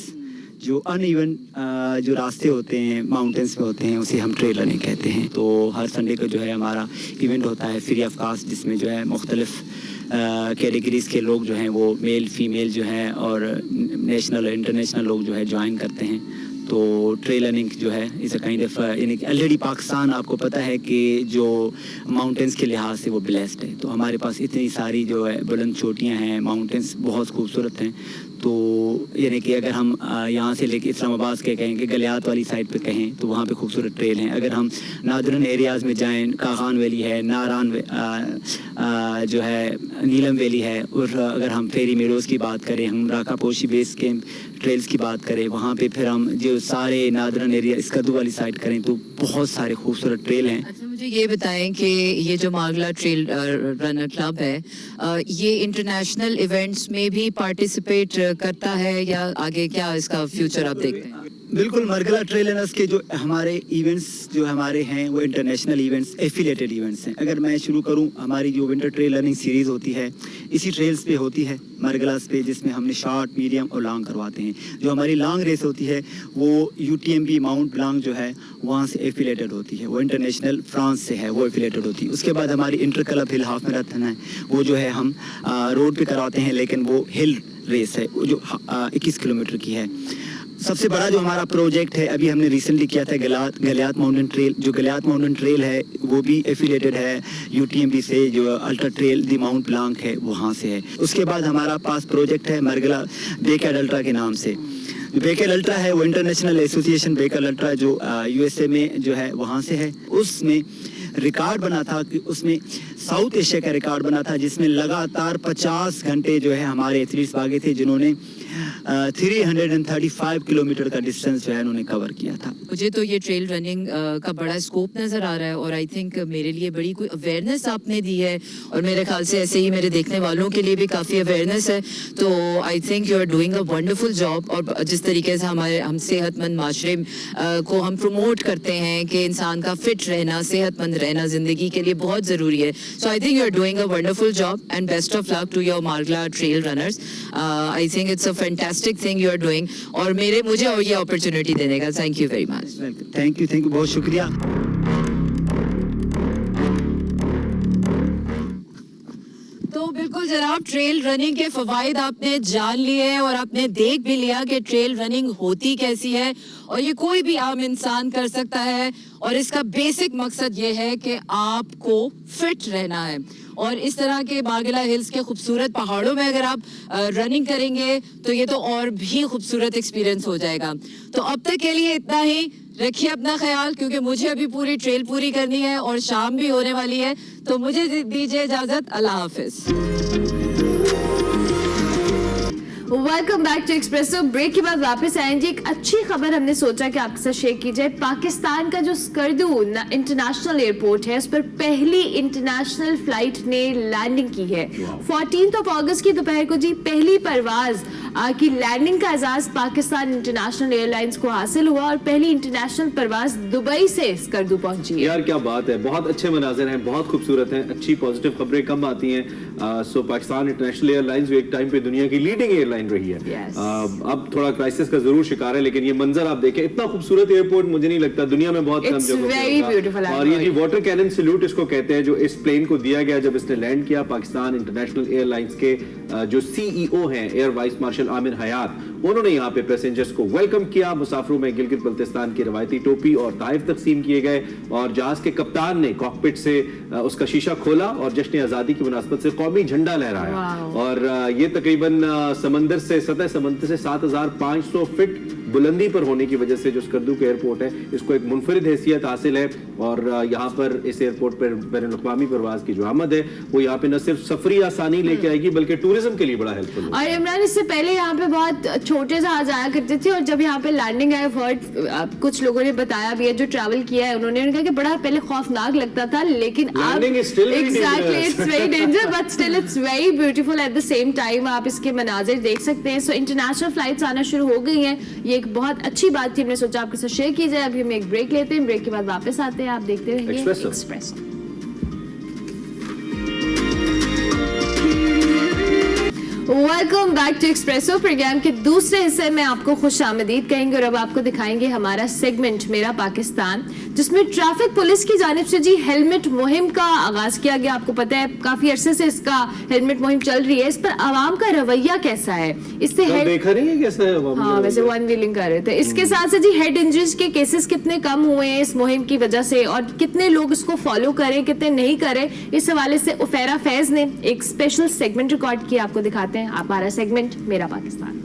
Speaker 7: जो अनइवन जो रास्ते होते हैं माउंटेन्स में होते हैं उसे हम ट्रेल रनिंग कहते हैं। तो हर संडे को जो है हमारा इवेंट होता है फ्री ऑफ कास्ट, जिसमें जो है मुख्तलिफ कैटेगरीज के लोग जो हैं वो मेल फीमेल जो हैं और नेशनल और इंटरनेशनल लोग जो है ज्वाइन करते हैं। तो ट्रेल रनिंग जो है इस काइंड ऑफ यानी कि ऑलरेडी पाकिस्तान आपको पता है कि जो माउंटेन्स के लिहाज से वो ब्लेस्ड है। तो हमारे पास इतनी सारी जो है बुलंद चोटियाँ हैं, माउंटेन्स बहुत खूबसूरत हैं। तो यानी कि अगर हम यहाँ से लेके इस्लामाबाद के कहें कि गलियात वाली साइड पे कहें तो वहाँ पे खूबसूरत ट्रेल हैं। अगर हम नादरन एरियाज़ में जाएं, कागान वैली है, नारान जो है, नीलम वैली है, और अगर हम फेरी मेडोज़ की बात करें, हम राका पोशी बेस कैंप ट्रेल्स की बात करें, वहाँ पे फिर हम जो सारे नादरन एरिया इस्कदू वाली साइड करें तो बहुत सारे खूबसूरत ट्रेल हैं।
Speaker 4: अच्छा, मुझे ये बताएं कि ये जो मार्गला ट्रेल रनर क्लब है, ये इंटरनेशनल इवेंट्स में भी पार्टिसिपेट करता है या आगे क्या इसका फ्यूचर आप देखते हैं?
Speaker 7: बिल्कुल मरगला ट्रेल रनर्स के जो हमारे इवेंट्स जो हमारे हैं वो इंटरनेशनल इवेंट्स एफिलेटेड इवेंट्स हैं। अगर मैं शुरू करूं, हमारी जो विंटर ट्रेल रनिंग सीरीज़ होती है इसी ट्रेल्स पे होती है, मरगलास पे, जिसमें हमने शॉर्ट, मीडियम और लॉन्ग करवाते हैं। जो हमारी लॉन्ग रेस होती है वो UTMB माउंट ब्लांक जो है वहाँ से एफिलेटेड होती है, वो इंटरनेशनल फ्रांस से है, वो एफिलेटेड होती है। उसके बाद हमारी इंटर क्लब हिल हाफ मैराथन है, वो जो है हम रोड पे करवाते हैं, लेकिन वो हिल रेस है, वो जो 21 किलोमीटर की है। सबसे बड़ा जो हमारा प्रोजेक्ट है, अभी हमने रिसेंटली किया था गलियात माउंटेन ट्रेल। जो गलियात माउंटेन ट्रेल है वो भी एफिलेटेड है UTMB से, जो अल्ट्रा ट्रेल दी माउंट ब्लांक है वहाँ से है। उसके बाद हमारा पास प्रोजेक्ट है मरगला बेकैड अल्ट्रा के नाम से। बेकैड अल्ट्रा है वो इंटरनेशनल एसोसिएशन बेकैड अल्ट्रा जो USA में जो है वहाँ से है। उसमें रिकॉर्ड बना था कि उसमें साउथ एशिया का रिकॉर्ड बना था, जिसमें लगातार 50 घंटे जो है हमारे एथलीट्स भागे थे, जिन्होंने 335 किलोमीटर का डिस्टेंस जो है उन्होंने कवर किया था।
Speaker 4: मुझे तो ये ट्रेल रनिंग का बड़ा स्कोप नज़र आ रहा है और आई थिंक मेरे लिए बड़ी कोई अवेयरनेस आपने दी है और मेरे ख्याल से ऐसे ही मेरे देखने वालों के लिए भी काफ़ी अवेयरनेस है। तो I think you are doing a wonderful job. और जिस तरीके से हम सेहतमंद माशरे को हम प्रमोट करते हैं कि इंसान का फिट रहना, सेहतमंद रहना ज़िंदगी के लिए बहुत ज़रूरी है। So I think you are doing a wonderful job and best of luck to your Margalla trail runners. I think it's a fantastic thing you are doing और मुझे और ये अपॉर्चुनिटी देने का thank you very much.
Speaker 7: Thank you, बहुत शुक्रिया।
Speaker 4: तो बिल्कुल जनाब, ट्रेल रनिंग के फवाइद आपने जान लिए हैं और आपने देख भी लिया कि ट्रेल रनिंग होती कैसी है और ये कोई भी आम इंसान कर सकता है और इसका बेसिक मकसद ये है कि आपको फिट रहना है। और इस तरह के मारगला हिल्स के खूबसूरत पहाड़ों में अगर आप रनिंग करेंगे तो ये तो और भी खूबसूरत एक्सपीरियंस हो जाएगा। तो अब तक के लिए इतना ही। रखिए अपना ख्याल, क्योंकि मुझे अभी पूरी ट्रेल पूरी करनी है और शाम भी होने वाली है। तो मुझे दीजिए इजाजत, अल्लाह हाफिज।
Speaker 1: Welcome back to Expresso. Break के बाद वापस आएंगे। एक अच्छी खबर हमने सोचा कि आपके साथ शेयर की जाए। पाकिस्तान का जो स्कर्दू इंटरनेशनल एयरपोर्ट है उस पर पहली इंटरनेशनल फ्लाइट ने लैंडिंग की है। 14 अगस्त की दोपहर को जी पहली परवाज की लैंडिंग का एजाज पाकिस्तान इंटरनेशनल एयरलाइंस को हासिल हुआ और पहली इंटरनेशनल परवाज दुबई से स्कर्दू पहुंची है।
Speaker 2: यार क्या बात है, बहुत अच्छे मनाजिर हैं, बहुत खूबसूरत हैं, अच्छी पॉजिटिव खबरें कम आती हैं। सो पाकिस्तान इंटरनेशनल एयरलाइंस जो एक टाइम पे दुनिया की लीडिंग एयरलाइन रही है,
Speaker 1: Yes.
Speaker 2: अब थोड़ा क्राइसिस का जरूर शिकार है, लेकिन ये मंजर आप देखें, इतना खूबसूरत एयरपोर्ट मुझे नहीं लगता दुनिया में बहुत कम जगहों पे होगा। और ये जो वाटर कैनन सैल्यूट इसको कहते हैं, जो इस प्लेन को दिया गया जब इसने लैंड किया, पाकिस्तान इंटरनेशनल एयरलाइंस के जो CEO हैं एयर वाइस मार्शल आमिर हयात, उन्होंने यहाँ पे पैसेंजर्स को वेलकम किया। मुसाफिरों में गिलगित बल्तिस्तान की रवायती टोपी और तोहफे तकसीम किए गए और जहाज के कप्तान ने कॉकपिट से उसका शीशा खोला और जश्न आज़ादी की मुनासबत से कौमी झंडा लहराया। और ये तकरीबन सतह समंदर से 7,500 फीट बुलंदी पर होने की वजह से जो स्कर्दू का एयरपोर्ट है इसको एक मुनफरिद हैसियत हासिल है। और यहाँ पर इस एयरपोर्ट पर बैनुल-अक़वामी परवाज की जो आमद है वो यहाँ पे न सिर्फ सफरी आसानी लेके आएगी बल्कि टूरिज्म के लिए बड़ा हेल्पफुल है।
Speaker 1: और इमरान, इससे पहले यहाँ पे बहुत छोटे जहाज आया करते थे और जब यहाँ पे लैंडिंग आया, कुछ लोगों ने बताया भी है जो ट्रैवल किया है, उन्होंने कहा कि बड़ा पहले खौफनाक लगता था, लेकिन अब exactly it's very danger but still it's very beautiful at the same time. आप इसके मनाजिर देख सकते हैं। सो इंटरनेशनल फ्लाइट्स आना शुरू हो गई हैं, ये एक बहुत अच्छी बात थी, हमने सोचा आपके साथ शेयर की जाए। अभी हम एक ब्रेक लेते हैं, ब्रेक के बाद वापस आते हैं। आप देखते रहिए Expresso. Welcome back to Expresso. Program के दूसरे हिस्से में आपको खुश आमदीद कहेंगे और अब आपको दिखाएंगे हमारा सेगमेंट मेरा पाकिस्तान, जिसमें ट्रैफिक पुलिस की जानिब से जी हेलमेट मुहिम का आगाज किया गया। आपको पता है काफी अरसे से इसका हेलमेट मुहिम चल रही है। इस पर आवाम का रवैया कैसा है, इससे
Speaker 2: देखा नहीं है कैसा है?
Speaker 1: हाँ, वैसे वन व्हीलिंग कर रहे थे। इसके साथ से जी हेड इंजरीज के केसेस कितने कम हुए हैं इस मुहिम की वजह से और कितने लोग इसको फॉलो करें, कितने नहीं करें, इस हवाले से उफेरा फैज ने एक स्पेशल सेगमेंट रिकॉर्ड किया। आपको दिखाते हैं हमारा सेगमेंट मेरा पाकिस्तान।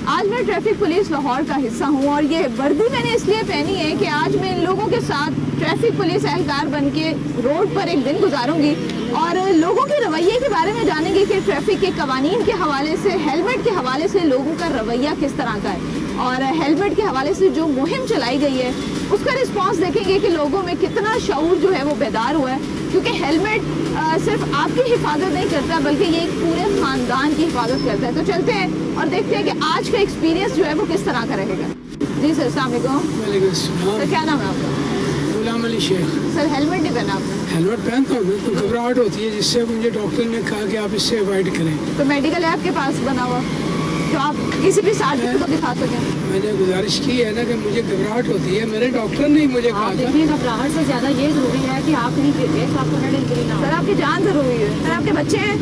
Speaker 8: आज मैं ट्रैफिक पुलिस लाहौर का हिस्सा हूँ और ये वर्दी मैंने इसलिए पहनी है कि आज मैं इन लोगों के साथ ट्रैफिक पुलिस एहलकार बन के रोड पर एक दिन गुजारूंगी और लोगों के रवैये के बारे में जानेंगे कि ट्रैफिक के कवानीन के हवाले से, हेलमेट के हवाले से लोगों का रवैया किस तरह का है, और हेलमेट के हवाले से जो मुहिम चलाई गई है उसका रिस्पांस देखेंगे कि लोगों में कितना शऊर जो है वो बेदार हुआ है, क्योंकि हेलमेट सिर्फ आपकी हिफाजत नहीं करता बल्कि ये एक पूरे खानदान की हिफाजत करता है। तो चलते हैं और देखते हैं कि आज का एक्सपीरियंस जो है वो किस तरह का रहेगा। जी सर, अस्सलाम वालेकुम। सर क्या नाम है आपका?
Speaker 9: गुलाम अली शेख।
Speaker 8: सर हेलमेट नहीं पहना आपने?
Speaker 9: हेलमेट पहनता हूँ, तो घबराहट होती है जिससे मुझे डॉक्टर ने कहा कि आप इससे अवॉइड करें।
Speaker 8: तो मेडिकल है आपके पास बना हुआ जो आप किसी भी साथी को दिखा सकें?
Speaker 9: मैंने गुजारिश की है ना कि मुझे घबराहट होती है, मेरे डॉक्टर ने मुझे कहा था।
Speaker 10: देखिए, घबराहट से ज़्यादा ये ज़रूरी है कि आप नहीं गिरते तो आपको हेड इंजरी ना हो।
Speaker 8: सर आपकी जान जरूरी है। सर आपके बच्चे हैं?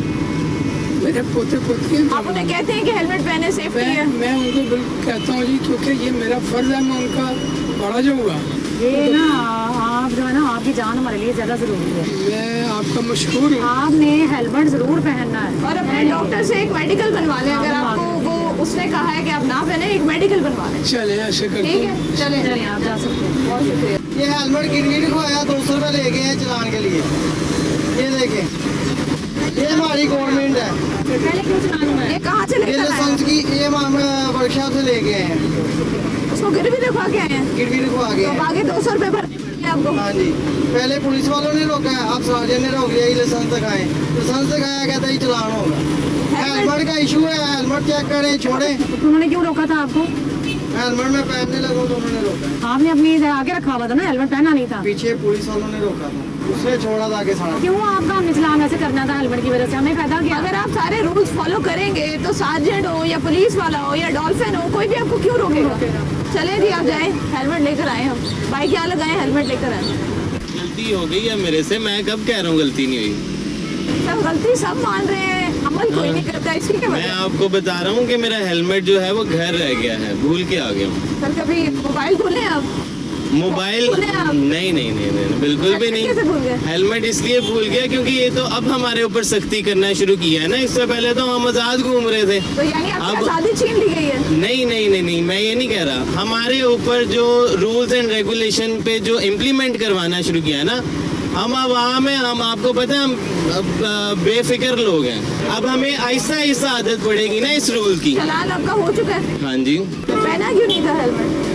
Speaker 9: मेरे पोते पोती
Speaker 8: आप उन्हें कहते हैं कि हेलमेट पहने, सेफ्टी है?
Speaker 9: मैं उनको बिल्कुल कहता हूँ जी, क्योंकि ये मेरा फर्ज है, मैं उनका बड़ा जाऊँगा।
Speaker 10: ये ना आप जो है ना, आपकी जान हमारे लिए ज़्यादा ज़रूरी है।
Speaker 9: मैं आपका मशहूर हूँ।
Speaker 10: आपने हेलमेट ज़रूर पहनना है
Speaker 8: और अपने डॉक्टर से एक मेडिकल बनवा लें, अगर आपको वो उसने कहा है कि आप ना पहने, एक मेडिकल बनवा लें।
Speaker 9: चले ऐसे करते
Speaker 8: ठीक है, चलें
Speaker 10: चलिए आप जा सकते हैं।
Speaker 8: बहुत शुक्रिया।
Speaker 11: ये हेलमेट गिरगिट को आया 200 रुपये ले गए हैं चलान के लिए। ये देखें, ये हमारी गवर्नमेंट है।
Speaker 10: पहले क्यों चलाना है?
Speaker 8: ये कहाँ से
Speaker 11: ये
Speaker 8: लेकर आए
Speaker 11: लाइसेंस की ये वर्कशॉप से ले गए हैं।
Speaker 8: हैं? उसको गिर भी दिखवा के आए हैं?
Speaker 11: गिरगिट को आ गए
Speaker 8: तो
Speaker 11: हैं।
Speaker 8: आगे 200 रुपये भरने पड़ेंगे आपको।
Speaker 11: हाँ जी, पहले पुलिस वालों ने रोका है, अब सार्जन ने रोक लिया। ये लाइसेंस दिखाएं, लाइसेंस दिखाया कहता है चलान होगा। हेलमेट का इशू है, हेलमेट चेक करें, छोड़ें।
Speaker 10: तो उन्होंने क्यों रोका था आपको?
Speaker 11: हेलमेट में पहनने लगा तो उन्होंने रोका है।
Speaker 10: आपने अपनी आगे रखा हुआ था ना, हेलमेट पहना नहीं था।
Speaker 11: पीछे पुलिस वालों ने रोका था, उसने छोड़ा था आगे सारा।
Speaker 10: क्यों आपका हमने चलान ऐसे करना था? हेलमेट की वजह से हमें फायदा क्या?
Speaker 8: अगर आप सारे रूल्स फॉलो करेंगे तो सार्जेंट हो या पुलिस वाला हो या डॉल्फिन हो, कोई भी आपको क्यों रोकेगा? चले जी, आप जाएं, हेलमेट लेकर आए हम। बाइक यहाँ लगाएं, हेलमेट लेकर आए।
Speaker 12: गलती हो गई है मेरे से, मैं कब कह रहा हूँ गलती नहीं हुई।
Speaker 8: सब गलती सब मान रहे हैं, अमल कोई नहीं करता, इसकी क्या
Speaker 12: मैं
Speaker 8: वजह?
Speaker 12: आपको बता रहा हूँ कि मेरा हेलमेट जो है वो घर रह गया है, भूल के आ गया हूँ।
Speaker 8: सर कभी मोबाइल भूले आप?
Speaker 12: मोबाइल
Speaker 8: भूले आप?
Speaker 12: नहीं नहीं नहीं नहीं बिल्कुल भी
Speaker 8: कैसे भूल गए?
Speaker 12: नहीं। हेलमेट इसलिए भूल गया क्योंकि ये तो अब हमारे ऊपर सख्ती करना शुरू किया है ना, इससे पहले तो हम आज़ाद घूम रहे थे।
Speaker 8: तो यानी आपकी
Speaker 12: अब-
Speaker 8: आज़ादी छीन ली गई है?
Speaker 12: नहीं नहीं नहीं नहीं, मैं ये नहीं कह रहा। हमारे ऊपर जो रूल्स एंड रेगुलेशन पे जो इम्प्लीमेंट करवाना शुरू किया है ना, हम अब आम है, हम आपको पता है हम बेफिक्र लोग हैं। अब हमें आहिस्ता आहिस्ता आदत पड़ेगी ना इस रूल की।
Speaker 8: चालान आपका हो चुका है?
Speaker 12: हाँ जी।
Speaker 8: तो पहना क्यों नहीं था हेलमेट?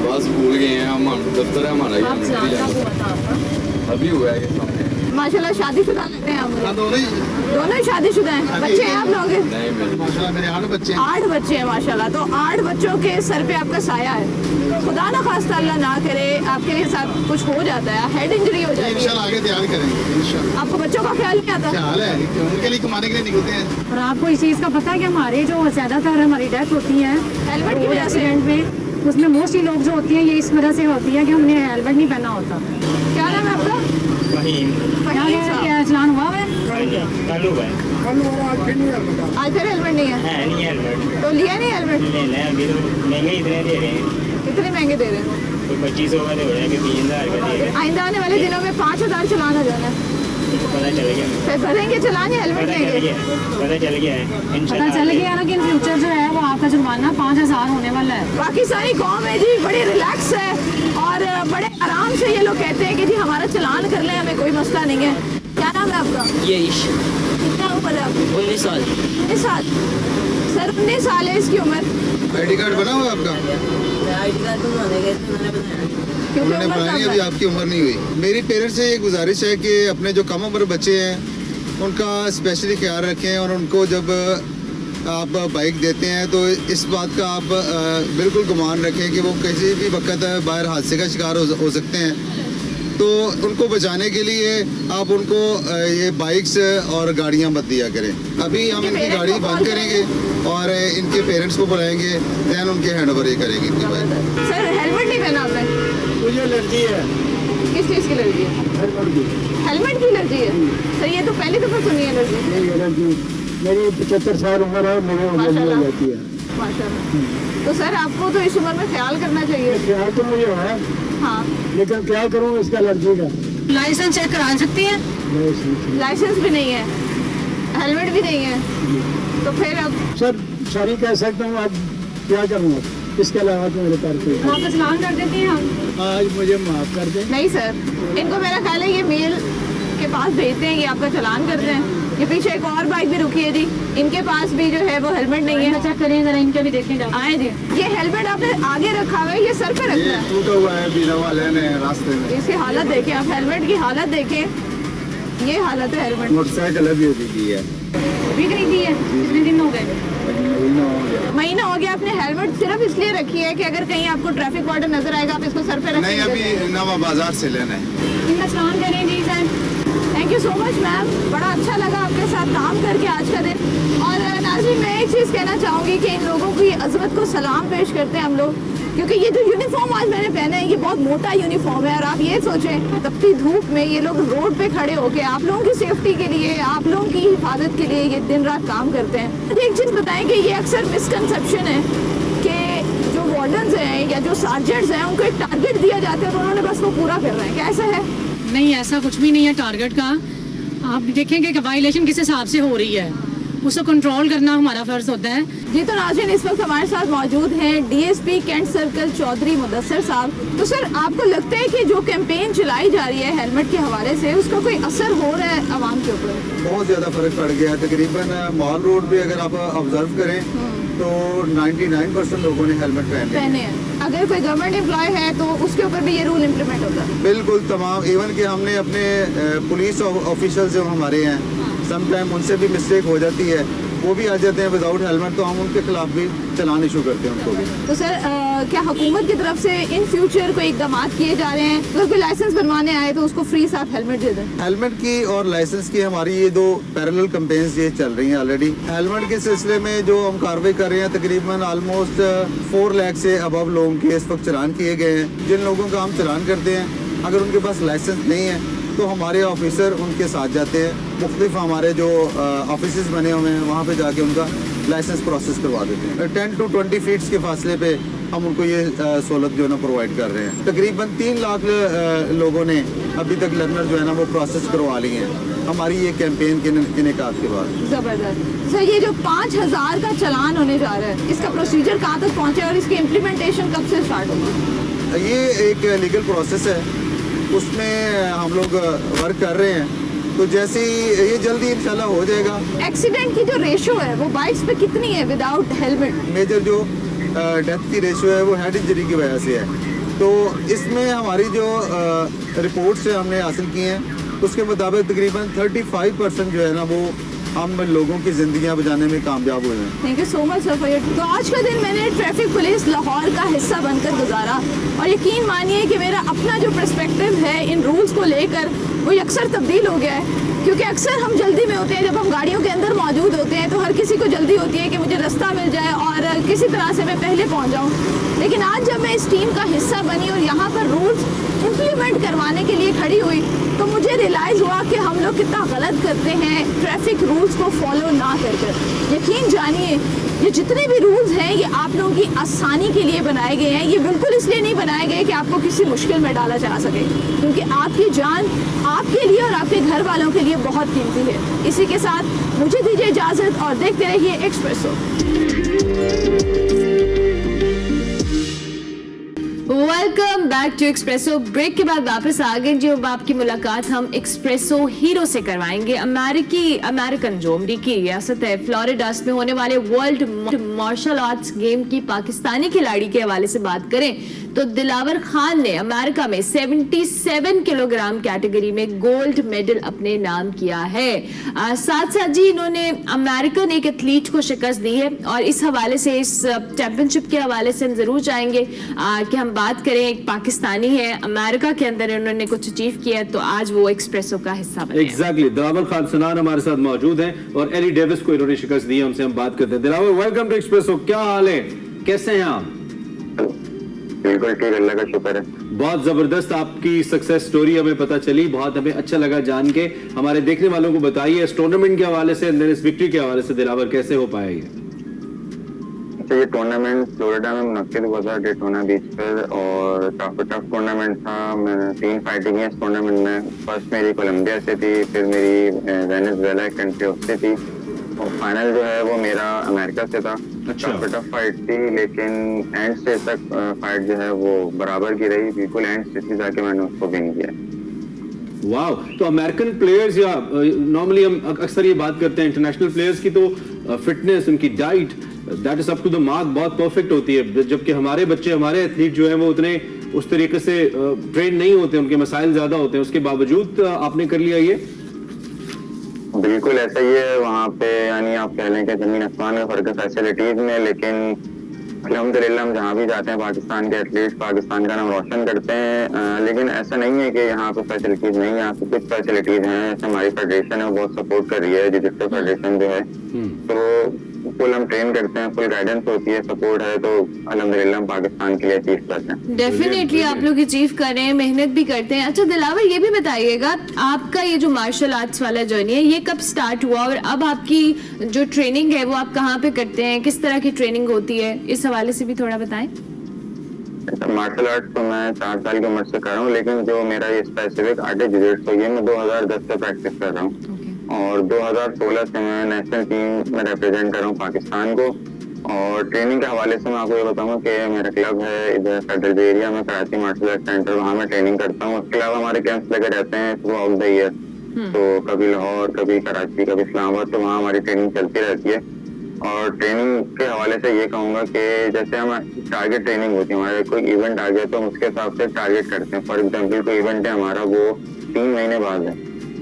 Speaker 2: बस भूल गए हैं हम, दफ्तर है हमारा
Speaker 10: आप चलान कब हुआ था आपका?
Speaker 2: अभी हुआ है ये सामने।
Speaker 8: माशाल्लाह शादीशुदा लग रहे हैं आप।
Speaker 11: हाँ, दोनों ही
Speaker 8: दोनों ही शादीशुदा हैं? बच्चे हैं आप लोग?
Speaker 2: नहीं मेरे
Speaker 11: माशाल्लाह मेरे 8 बच्चे हैं।
Speaker 8: 8 बच्चे हैं माशाल्लाह। तो 8 बच्चों के सर पे आपका साया है। खुदा ना खास्ता अल्लाह ना करे आपके लिए साथ कुछ हो जाता है, हेड इंजरी हो जाती है,
Speaker 11: इंशाल्लाह आगे तैयार करेंगे इंशाल्लाह।
Speaker 8: आपको बच्चों का ख्याल नहीं आता?
Speaker 11: हाल है, उनके लिए कमाने के लिए निकलते हैं।
Speaker 10: और आपको इस चीज़ का पता है कि हमारे जो ज़्यादातर हमारी डेथ होती है
Speaker 8: हेलमेट की
Speaker 10: रोड
Speaker 8: वजह से?
Speaker 10: एक्सीडेंट में, उसमें मोस्टली लोग जो होती हैं ये इस वजह से होती है कि हमने हेलमेट नहीं पहना होता।
Speaker 8: क्या नाम है आपका?
Speaker 10: क्या
Speaker 8: फहीम साहब।
Speaker 10: क्या चलान हुआ है?
Speaker 8: आज फिर हेलमेट नहीं है? तो लिया नहीं हेलमेट? कितने महंगे दे रहे हैं?
Speaker 12: 2500 का हो जाएगा, 30,000 का दे रहे
Speaker 8: आइंदा आने वाले दिनों में 5,000 चलान हो जाना है।
Speaker 12: पता चल गया,
Speaker 8: फिर भरेंगे चलान या हेलमेट लेंगे?
Speaker 12: पता चल गया है।
Speaker 10: पता चल गया ना कि इन फ्यूचर जो है वो आपका जुर्माना 5,000 होने वाला है।
Speaker 8: पाकिस्तानी कौम है जी, बड़ी रिलैक्स है और बड़े आराम से ये लोग कहते हैं कि जी हमारा चलान कर लें, हमें कोई मसला नहीं है। क्या नाम है आपका?
Speaker 12: यही
Speaker 8: कितना उम्र है आपकी?
Speaker 12: 19 साल।
Speaker 8: 19 साल? सर 19 साल है इसकी उम्र।
Speaker 11: आईडी कार्ड बना हुआ है आपका?
Speaker 8: क्योंकि
Speaker 11: उन्होंने
Speaker 8: उम्र
Speaker 11: बनाया नहीं,
Speaker 8: कम
Speaker 11: अभी
Speaker 8: है।
Speaker 11: आपकी उम्र नहीं हुई। मेरी पेरेंट्स से ये गुजारिश है कि अपने जो कम उम्र बच्चे हैं उनका स्पेशली ख्याल रखें, और उनको जब आप बाइक देते हैं तो इस बात का आप बिल्कुल गुमान रखें कि वो किसी भी वक्त बाहर हादसे का शिकार हो सकते हैं। तो उनको बचाने के लिए आप उनको ये बाइक्स और गाड़ियाँ मत दिया करें। अभी हम इनकी गाड़ी बंद करेंगे और इनके पेरेंट्स को बुलाएंगे, दैन उनके हैंड ओवर ये करेंगे इनकी बाइक।
Speaker 8: सर हेलमेट नहीं पहना आपने?
Speaker 9: मुझे एलर्जी है
Speaker 8: किस चीज़ की एलर्जी है? हेलमेट की एलर्जी है? सर ये तो पहली दफ़ा सुनी है एलर्जी।
Speaker 9: एलर्जी मेरी 75 साल उम्र है, मेरे
Speaker 8: माशाल्लाह।
Speaker 9: हो जाती है।
Speaker 8: माशाल्लाह। तो सर आपको तो इस उम्र में ख्याल करना चाहिए।
Speaker 9: ख्याल तो मुझे है,
Speaker 8: हाँ,
Speaker 9: लेकिन क्या करूँ इसका एलर्जी का।
Speaker 10: लाइसेंस चेक करा सकती हैं?
Speaker 8: लाइसेंस भी नहीं है, हेलमेट भी नहीं है, तो फिर अब
Speaker 9: सर सॉरी कह सकता हूँ, अब क्या करूँ, इसके अलावा तो मेरे पास कोई
Speaker 10: आपका चलान कर देते हैं हम।
Speaker 9: आज मुझे माफ़ कर दें।
Speaker 8: नहीं सर, इनको मेरा ख्याल है ये मेल के पास भेजते हैं, ये आपका चालान करते हैं। ये पीछे एक और बाइक भी रुकी है जी, इनके पास भी जो है वो हेलमेट नहीं है।
Speaker 10: चेक करें जरा, इनके भी देखें जाओ।
Speaker 8: आए जी, ये हेलमेट आपने आगे रखा हुआ है, ये सर पे रखा है,
Speaker 11: टूटा हुआ है बिना वाले ने रास्ते में।
Speaker 8: इसकी हालत देखें आप, हेलमेट की हालत देखें, ये हालत है हेलमेट।
Speaker 11: मोटरसाइकिल अभी होती है,
Speaker 10: भी खरीदी है, कितने दिन हो गए?
Speaker 8: महीना हो गया। आपने हेलमेट सिर्फ इसलिए रखी है कि अगर कहीं आपको ट्रैफिक वार्डर नजर आएगा आप इसको सर पे
Speaker 11: नहीं
Speaker 8: रखेंगे।
Speaker 11: अभी नवा बाजार से लेना है।
Speaker 10: इनका सलाम करें जी sir.
Speaker 8: Thank you so much ma'am, बड़ा अच्छा लगा आपके साथ काम करके आज का दिन। और नाज़रीन, मैं एक चीज़ कहना चाहूँगी कि इन लोगों की अजमत को सलाम पेश करते हैं हम लोग, क्योंकि ये जो यूनिफॉर्म आज मैंने पहना है ये बहुत मोटा यूनिफॉर्म है। और आप ये सोचें, तपती धूप में ये लोग रोड पे खड़े होके आप लोगों की सेफ्टी के लिए, आप लोगों की हिफाजत के लिए ये दिन रात काम करते हैं। एक चीज़ बताएं कि ये अक्सर मिसकंसेप्शन है कि जो वार्डन्स हैं या जो सार्जेंट्स हैं उनको एक टारगेट दिया जाता है तो उन्होंने बस वो पूरा कर रहे हैं, क्या ऐसा है?
Speaker 10: नहीं, ऐसा कुछ भी नहीं है टारगेट का। आप देखेंगे कि वायलेशन किस हिसाब से हो रही है, उसको कंट्रोल करना हमारा फर्ज होता है।
Speaker 8: जी तो नाज़रीन, इस वक्त हमारे साथ मौजूद हैं DSP cantt circle Chaudhry Mudassar sahab. तो सर, आपको लगता है कि जो कैंपेन चलाई जा रही है हेलमेट के हवाले से उसका कोई असर हो रहा है आवाम के ऊपर?
Speaker 11: बहुत ज़्यादा फर्क पड़ गया है। तकरीबन मॉल रोड पे अगर आप ऑब्जर्व करें तो 99% लोगों ने हेलमेट पहने
Speaker 8: हैं। अगर कोई गवर्नमेंट एम्प्लॉय है तो उसके ऊपर भी ये रूल इम्प्लीमेंट होता है?
Speaker 11: बिल्कुल तमाम, इवन कि हमने अपने पुलिस ऑफिसर जो हमारे हैं, सम टाइम उनसे भी मिस्टेक हो जाती है, वो भी आ जाते हैं विदाउट हेलमेट, तो हम उनके खिलाफ भी चलान इशू करते हैं उनको भी।
Speaker 8: तो सर, क्या हुकूमत की तरफ से इन फ्यूचर कोई इकदाम किए जा रहे हैं? अगर कोई लाइसेंस बनवाने आए तो उसको फ्री साथ हेलमेट दे दें?
Speaker 11: हेलमेट की और लाइसेंस की हमारी ये दो पैरेलल कैंपेन्स ये चल रही हैं ऑलरेडी। हेलमेट के सिलसिले में जो हम कार्रवाई कर रहे हैं, तकरीबन ऑलमोस्ट 4 लाख से अबव लोगों के इस वक्त चलान किए गए हैं। जिन लोगों का हम चलान करते हैं, अगर उनके पास लाइसेंस नहीं है तो हमारे ऑफिसर उनके साथ जाते हैं। मुख्तलिफ हमारे जो ऑफिसेज बने हुए हैं वहाँ पे जाके उनका लाइसेंस प्रोसेस करवा देते हैं। 10 to 20 फीट्स के फासले पे हम उनको ये सहूलत जो है ना प्रोवाइड कर रहे हैं। तकरीबन 3 लाख लोगों ने अभी तक लर्नर जो है ना वो प्रोसेस करवा ली हैं हमारी ये कैंपेन के इनेकाद के बाद।
Speaker 8: ज़बरदस्त। सर, ये जो 5000 का चलान होने जा रहा है, इसका प्रोसीजर कहाँ तक पहुँचे और इसकी इम्प्लीमेंटेशन कब से स्टार्ट होगी?
Speaker 11: ये एक लीगल प्रोसेस है, उसमें हम लोग वर्क कर रहे हैं, तो जैसे ही ये जल्दी इंशाल्लाह हो जाएगा।
Speaker 8: एक्सीडेंट की जो रेशो है वो बाइक्स पे कितनी है विदाउट हेलमेट?
Speaker 11: मेजर जो डेथ की रेशो है वो हेड इंजरी की वजह से है। तो इसमें हमारी जो रिपोर्ट्स हमने हासिल की हैं उसके मुताबिक तकरीबन 35% जो है ना वो हम लोगों की जिंदगियां बचाने में कामयाब हुए हैं।
Speaker 8: Thank you so much sir for your. तो आज का दिन मैंने ट्रैफिक पुलिस लाहौर का हिस्सा बनकर गुजारा और यकीन मानिए कि मेरा अपना जो पर्सपेक्टिव है इन रूल्स को लेकर वो अक्सर तब्दील हो गया है, क्योंकि अक्सर हम जल्दी में होते हैं। जब हम गाड़ियों के अंदर मौजूद होते हैं तो हर किसी को जल्दी होती है कि मुझे रास्ता मिल जाए और किसी तरह से मैं पहले पहुंच जाऊं। लेकिन आज जब मैं इस टीम का हिस्सा बनी और यहाँ पर रूल्स इम्प्लीमेंट करवाने के लिए खड़ी हुई तो मुझे रियलाइज़ हुआ कि हम लोग कितना गलत करते हैं ट्रैफिक रूल्स को फॉलो ना कर। यकीन जानिए, ये जितने भी रूल्स हैं ये आप लोगों की आसानी के लिए बनाए गए हैं। ये बिल्कुल इसलिए नहीं बनाए गए कि आपको किसी मुश्किल में डाला जा सके, क्योंकि आपकी जान आपके लिए और आपके घर वालों के लिए बहुत कीमती है। इसी के साथ मुझे दीजिए इजाज़त और देखते रहिए Expresso.
Speaker 1: Welcome back to Expresso. Break के बाद वापस आ गए जी। अब आपकी मुलाकात हम एक्सप्रेसो हीरो से करवाएंगे। अमेरिकन जो अमरीकी रियासत है फ्लोरिडा में होने वाले वर्ल्ड मार्शल आर्ट्स गेम की पाकिस्तानी खिलाड़ी के हवाले से बात करें तो दिलावर खान ने अमेरिका में 77 किलोग्राम कैटेगरी में गोल्ड मेडल अपने नाम किया है। साथ साथ जी इन्होंने अमेरिकन एक एथलीट को शिकस्त दी है और इस हवाले से, इस चैंपियनशिप के हवाले से हम जरूर चाहेंगे कि हम बात करें। एक पाकिस्तानी है, अमेरिका के अंदर इन्होंने कुछ अचीव किया है, तो आज वो एक्सप्रेसो का हिस्सा बने।
Speaker 2: एग्जैक्टली। दिलावर खान सनान हमारे साथ मौजूद हैं और एली डेविस को इन्होंने शिकस्त दी है, उनसे हम बात करते हैं। Dilawar, welcome to Expresso. क्या हाल है, कैसे हैं आप?
Speaker 13: बिल्कुल ठीक, अल्लाह का शुक्र है।
Speaker 2: बहुत जबरदस्त आपकी सक्सेस स्टोरी हमें पता चली, बहुत हमें अच्छा लगा जान के। हमारे देखने वालों को बताइए इस टूर्नामेंट के हवाले से, इस विक्ट्री के हवाले से दिलावर कैसे हो पाया ये?
Speaker 13: ये टूर्नामेंट फ्लोरिडा में मुनक्किद हुआ था डेटोना बीच पर और काफी टफ टूर्नामेंट था। मैंने 3 फाइटिंग है इस टूर्नामेंट में। फर्स्ट मेरी कोलंबिया से थी, फिर मेरी वेनेजुएला कंट्री से थी और फाइनल जो है वो मेरा अमेरिका से था। काफी टफ फाइट थी, लेकिन एंड स्टेज तक फाइट जो है वो बराबर की रही। बिल्कुल एंड स्टेज जाके मैंने उसको विन किया।
Speaker 2: वाह, तो अमेरिकन प्लेयर्स या नॉर्मली हम अक्सर ये बात करते हैं इंटरनेशनल प्लेयर्स की, तो फिटनेस, उनकी diet that is up to the mark, बहुत परफेक्ट होती है, जबकि हमारे बच्चे, हमारे एथलीट जो है वो उतने उस तरीके से ट्रेन नहीं होते, उनके मसाइल ज्यादा होते हैं, उसके बावजूद आपने कर लिया ये?
Speaker 13: बिल्कुल ऐसा ही है वहाँ पे, यानी आप कह लें कि जमीन आसमान का फर्क है फैसिलिटीज में, लेकिन अल्हम्दुलिल्लाह हम जहाँ भी जाते हैं पाकिस्तान के एथलीट्स पाकिस्तान का नाम रोशन करते हैं। लेकिन ऐसा नहीं है कि यहाँ पे फैसिलिटीज नहीं है, यहाँ पे कुछ फैसिलिटीज हैं। जैसे हमारी फेडरेशन है वो बहुत सपोर्ट कर रही है, जिजित्सो फेडरेशन जो है, तो फुल हम ट्रेन करते हैं, फुल गाइडेंस होती है, सपोर्ट है, तो अल्हम्दुलिल्लाह हम पाकिस्तान के लिए अचीव करते हैं।
Speaker 1: डेफिनेटली आप लोग अचीव कर रहे हैं, मेहनत भी करते हैं। अच्छा दिलावर, ये भी बताइएगा आपका ये जो मार्शल आर्ट्स वाला जर्नी है ये कब स्टार्ट हुआ, और अब आपकी जो ट्रेनिंग है वो आप कहाँ पे करते हैं, किस तरह की ट्रेनिंग होती है, इस हवाले से भी थोड़ा बताएं।
Speaker 13: मार्शल आर्ट्स तो मैं 4 साल की उम्र से कर रहा हूँ, लेकिन जो मेरा ये स्पेसिफिक आर्ट है जिजित्सो, ये मैं 2010 से प्रैक्टिस कर रहा हूँ और 2016 से मैं नेशनल टीम में रिप्रेजेंट कर रहा हूँ पाकिस्तान को। और ट्रेनिंग के हवाले से मैं आपको ये बताऊंगा कि मेरा क्लब है इधर फेडरल एरिया में, कराची मार्शल आर्ट सेंटर, वहाँ मैं ट्रेनिंग करता हूँ। उसके अलावा हमारे कैंप्स लगे रहते हैं थ्रू आउट द ईयर, तो कभी लाहौर, कभी कराची, कभी इस्लामाबाद, तो वहाँ हमारी ट्रेनिंग चलती रहती है। और ट्रेनिंग के हवाले से ये कहूंगा कि जैसे हम टारगेट ट्रेनिंग होती है, हमारे कोई इवेंट आ गया तो हम उसके हिसाब से टारगेट करते हैं। फॉर एग्जाम्पल कोई इवेंट है हमारा, वो 3 महीने बाद है,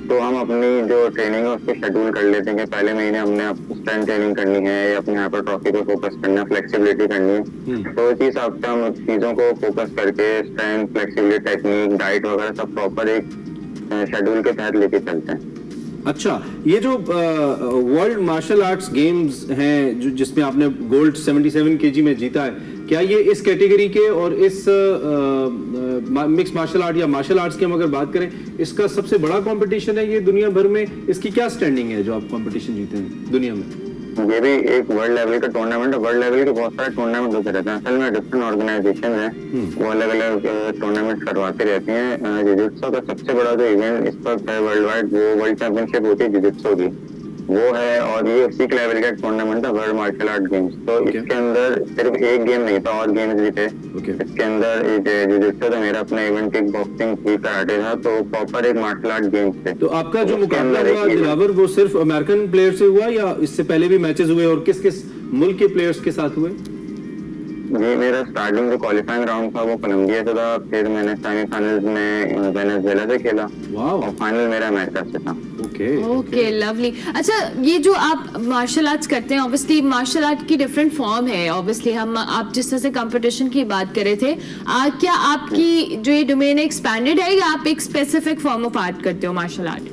Speaker 13: तो हम अपनी जो ट्रेनिंग है उसको शेड्यूल कर लेते हैं कि पहले महीने हमने स्ट्रेंथ ट्रेनिंग करनी है या अपने हाइपरट्रॉफी पे फोकस करना है, फ्लेक्सिबिलिटी करनी है, तो इस हिसाब से हम चीजों को फोकस करके स्ट्रेंथ, फ्लेक्सिबिलिटी, टेक्निक, डाइट वगैरह सब प्रॉपर एक शेड्यूल के तहत लेके चलते हैं।
Speaker 2: अच्छा, ये जो वर्ल्ड मार्शल आर्ट्स गेम्स हैं जो जिसमें आपने गोल्ड 77 केजी में जीता है, क्या ये इस कैटेगरी के और इस मिक्स मार्शल आर्ट या मार्शल आर्ट्स की हम अगर बात करें, इसका सबसे बड़ा कंपटीशन है ये दुनिया भर में? इसकी क्या स्टैंडिंग है जो आप कंपटीशन जीते हैं दुनिया में?
Speaker 13: ये भी एक वर्ल्ड लेवल का टूर्नामेंट है। वर्ल्ड लेवल के बहुत सारे टूर्नामेंट होते रहते हैं, असल में डिफरेंट ऑर्गेनाइजेशन है वो अलग अलग टूर्नामेंट करवाते रहती हैं। जिजित्सो का सबसे बड़ा जो इवेंट इस वक्त है वर्ल्ड वाइड, वो वर्ल्ड चैंपियनशिप होती है जिजित्सो की, वो है, और ये उसी लेवल का टूर्नामेंट है वर्ल्ड मार्शल आर्ट गेम्स। तो इसके अंदर सिर्फ एक गेम नहीं था, और गेम्स भी थे। इसके अंदर जिजित्सो था, मेरा अपना इवेंट किक बॉक्सिंग थी, कराटे था, तो प्रॉपर एक मार्शल आर्ट गेम्स थे।
Speaker 2: तो आपका जो मुकाबला हुआ दिलावर, वो सिर्फ अमेरिकन प्लेयर से हुआ या इससे पहले भी मैचेस हुए, और किस किस मुल्क के प्लेयर्स के साथ हुए?
Speaker 13: ये मेरा स्टार्टिंग जो क्वालिफाइंग राउंड था वो कोलंबिया से था, फिर मैंने सेमीफाइनल्स में वेनेजुएला से खेला, और फाइनल मेरा अमेरिका से था।
Speaker 1: Okay lovely. अच्छा, ये जो आप मार्शल आर्ट्स करते हैं, ऑब्वियसली मार्शल आर्ट की डिफरेंट फॉर्म है, ऑब्वियसली आप जिस तरह से कंपटीशन की बात कर रहे थे, क्या आपकी जो ये डोमेन एक्सपैंडेड है या आप एक स्पेसिफिक फॉर्म ऑफ आर्ट करते हो मार्शल आर्ट?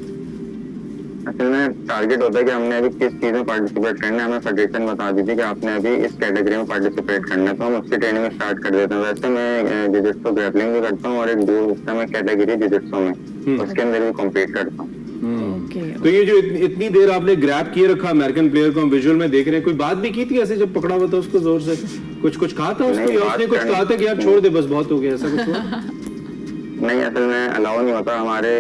Speaker 13: असल में टारगेट होता है कि हमने अभी किस चीज में पार्टिसिपेट करना है, हमें फेडरेशन बता दी थी कि आपने अभी इस कैटेगरी में पार्टिसिपेट करना है, तो हम उसकी ट्रेनिंग स्टार्ट कर देते हैं। वैसे मैं जिजित्सो ग्रैपलिंग भी करता हूँ और एक दो में कैटेगरी जिजित्सो में, उसके अंदर भी कम्पीट करता हूँ।
Speaker 2: तो ये जो इतनी देर आपने ग्रैब किए रखा अमेरिकन प्लेयर को, हम विजुअल में देख रहे हैं, कोई बात भी की थी ऐसे जब पकड़ा हुआ था उसको जोर से? कुछ कहा था उसको, या आपने कुछ कहा था कि यार छोड़ दे बस बहुत हो गया, ऐसा कुछ हुआ?
Speaker 13: नहीं, असल में अलाउ नहीं होता, हमारे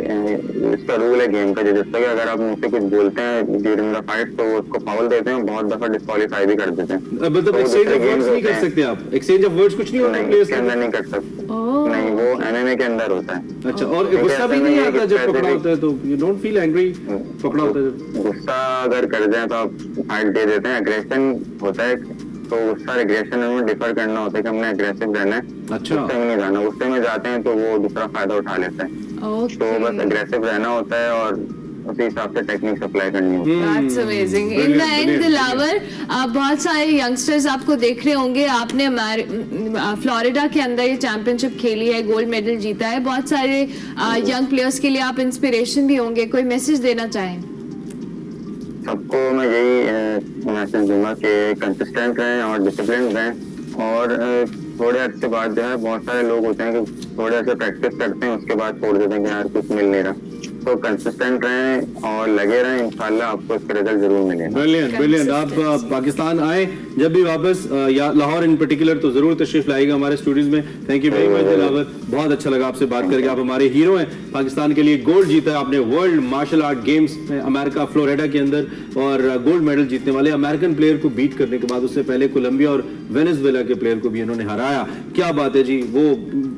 Speaker 13: इसका रूल है गेम का जिजित्सो कि अगर आप मुझसे कुछ बोलते हैं ड्यूरिंग द फाइट तो उसको फाउल देते हैं, बहुत दफा डिस्क्वालीफाई भी कर देते हैं।
Speaker 2: मतलब एक्सचेंज ऑफ वर्ड्स नहीं कर सकते आप? एक्सचेंज ऑफ वर्ड्स कुछ नहीं होता प्लेयर्स के अंदर?
Speaker 13: नहीं कर सकते, नहीं, वो एमएमए के अंदर होता है।
Speaker 2: अच्छा, और गुस्सा भी नहीं आता जब पकड़ा होता है तो? यू डोंट फील एंग्री पकड़ा होता है जब?
Speaker 13: गुस्सा अगर कर जाए तो आप फाइट दे देते हैं। एग्रेशन होता है तो गुस्सा एग्रेशन में डिफर करना होता है कि हमने एग्रेसिव रहना है,
Speaker 2: अच्छा,
Speaker 13: गुस्से में नहीं जाना। गुस्से में जाते हैं तो वो दूसरा फायदा उठा लेता है, तो बस एग्रेसिव रहना होता है और उसी हिसाब से टेक्निक अप्लाई करनी होती है।
Speaker 1: That's amazing. In the end, Dilawar, बहुत सारे यंगस्टर्स आपको देख रहे होंगे, आपने फ्लोरिडा के अंदर ये चैंपियनशिप खेली है, गोल्ड मेडल जीता है, बहुत सारे यंग प्लेयर्स के लिए आप इंस्पिरेशन भी होंगे, कोई मैसेज देना चाहें?
Speaker 13: सबको मैं यही मैसेज दूंगा कि कंसिस्टेंट रहें और डिसिप्लिन रहें, और थोड़े अर्से बाद जो है बहुत सारे लोग होते हैं कि थोड़े अर्से प्रैक्टिस करते हैं उसके बाद छोड़ देते हैं कि यार कुछ मिल नहीं रहा, तो कंसिस्टेंट रहें और लगे रहें, इंशाल्लाह आपको इसके रिजल्ट जरूर मिलेंगे।
Speaker 2: Brilliant brilliant. आप पाकिस्तान आए जब भी वापस, या लाहौर इन पर्टिकुलर, तो जरूर तशरीफ लाएगा हमारे स्टूडियोज में। Thank you very much Dilawar, बहुत अच्छा लगा आपसे बात करके। आप हमारे हीरो हैं, पाकिस्तान के लिए गोल्ड जीता है आपने वर्ल्ड मार्शल आर्ट गेम्स में अमेरिका फ्लोरिडा के अंदर, और गोल्ड मेडल जीतने वाले अमेरिकन प्लेयर को बीट करने के बाद उससे पहले कोलंबिया और वेनेजुएला के प्लेयर को भी इन्होंने हराया। क्या बात है जी, वो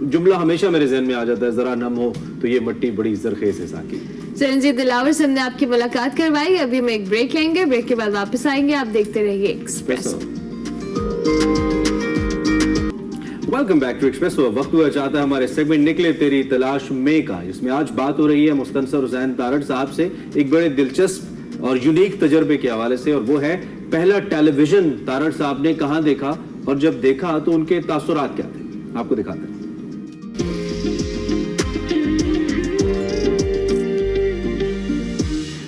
Speaker 2: जुमला हमेशा मेरे जहन में आ जाता है, जरा नम हो तो ये मट्टी बड़ी जरखेज है साकी।
Speaker 1: चिरंजीव दिलावर से हमने आपकी मुलाकात करवाई। अभी हम एक ब्रेक लेंगे, ब्रेक के बाद वापस आएंगे। आप देखते रहिए Expresso.
Speaker 2: Welcome back to Expresso. वक्त हुआ चाहता है हमारे सेगमेंट निकले तेरी तलाश में का, जिसमें आज बात हो रही है मुस्तनसर हुसैन तारड़ साहब से एक बड़े दिलचस्प और यूनिक तजर्बे के हवाले से, और वो है पहला टेलीविजन तारड़ साहब ने कहां देखा, और जब देखा तो उनके तासुरात क्या थे। आपको दिखाते हैं।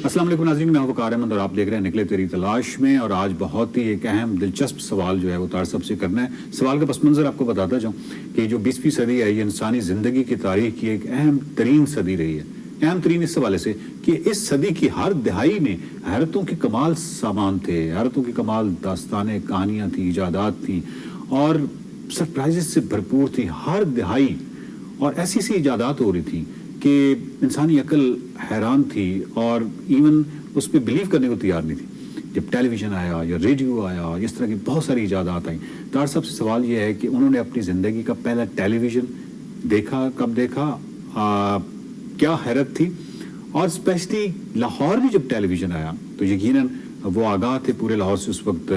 Speaker 14: अस्सलाम वालेकुम नाज़रीन, मैं वकार अहमद और आप देख रहे हैं निकले तेरी तलाश में। और आज बहुत ही एक अहम दिलचस्प सवाल जो है वो तारड़ साहब से करना है। सवाल का पस मंज़र आपको बताता जाऊँ कि जो 20वीं सदी है ये इंसानी ज़िंदगी की तारीख की एक अहम तरीन सदी रही है। अहम तरीन इस हवाले से कि इस सदी की हर दिहाई में हैरतों के कमाल सामान थे, हैरतों की कमाल दास्तानें, कहानियाँ थी, इजादात थी और सरप्राइजेस से भरपूर थी हर दिहाई। और ऐसी सी इजादात हो रही थी कि इंसानी अकल हैरान थी और इवन उस पर बिलीव करने को तैयार नहीं थी। जब टेलीविज़न आया या रेडियो आया, इस तरह की बहुत सारी इजादात आई। तारड़ साहब से सवाल यह है कि उन्होंने अपनी ज़िंदगी का पहला टेलीविज़न देखा, कब देखा, क्या हैरत थी, और स्पेशली लाहौर में जब टेलीविज़न आया तो यकीनन वो आगाह थे, पूरे लाहौर से उस वक्त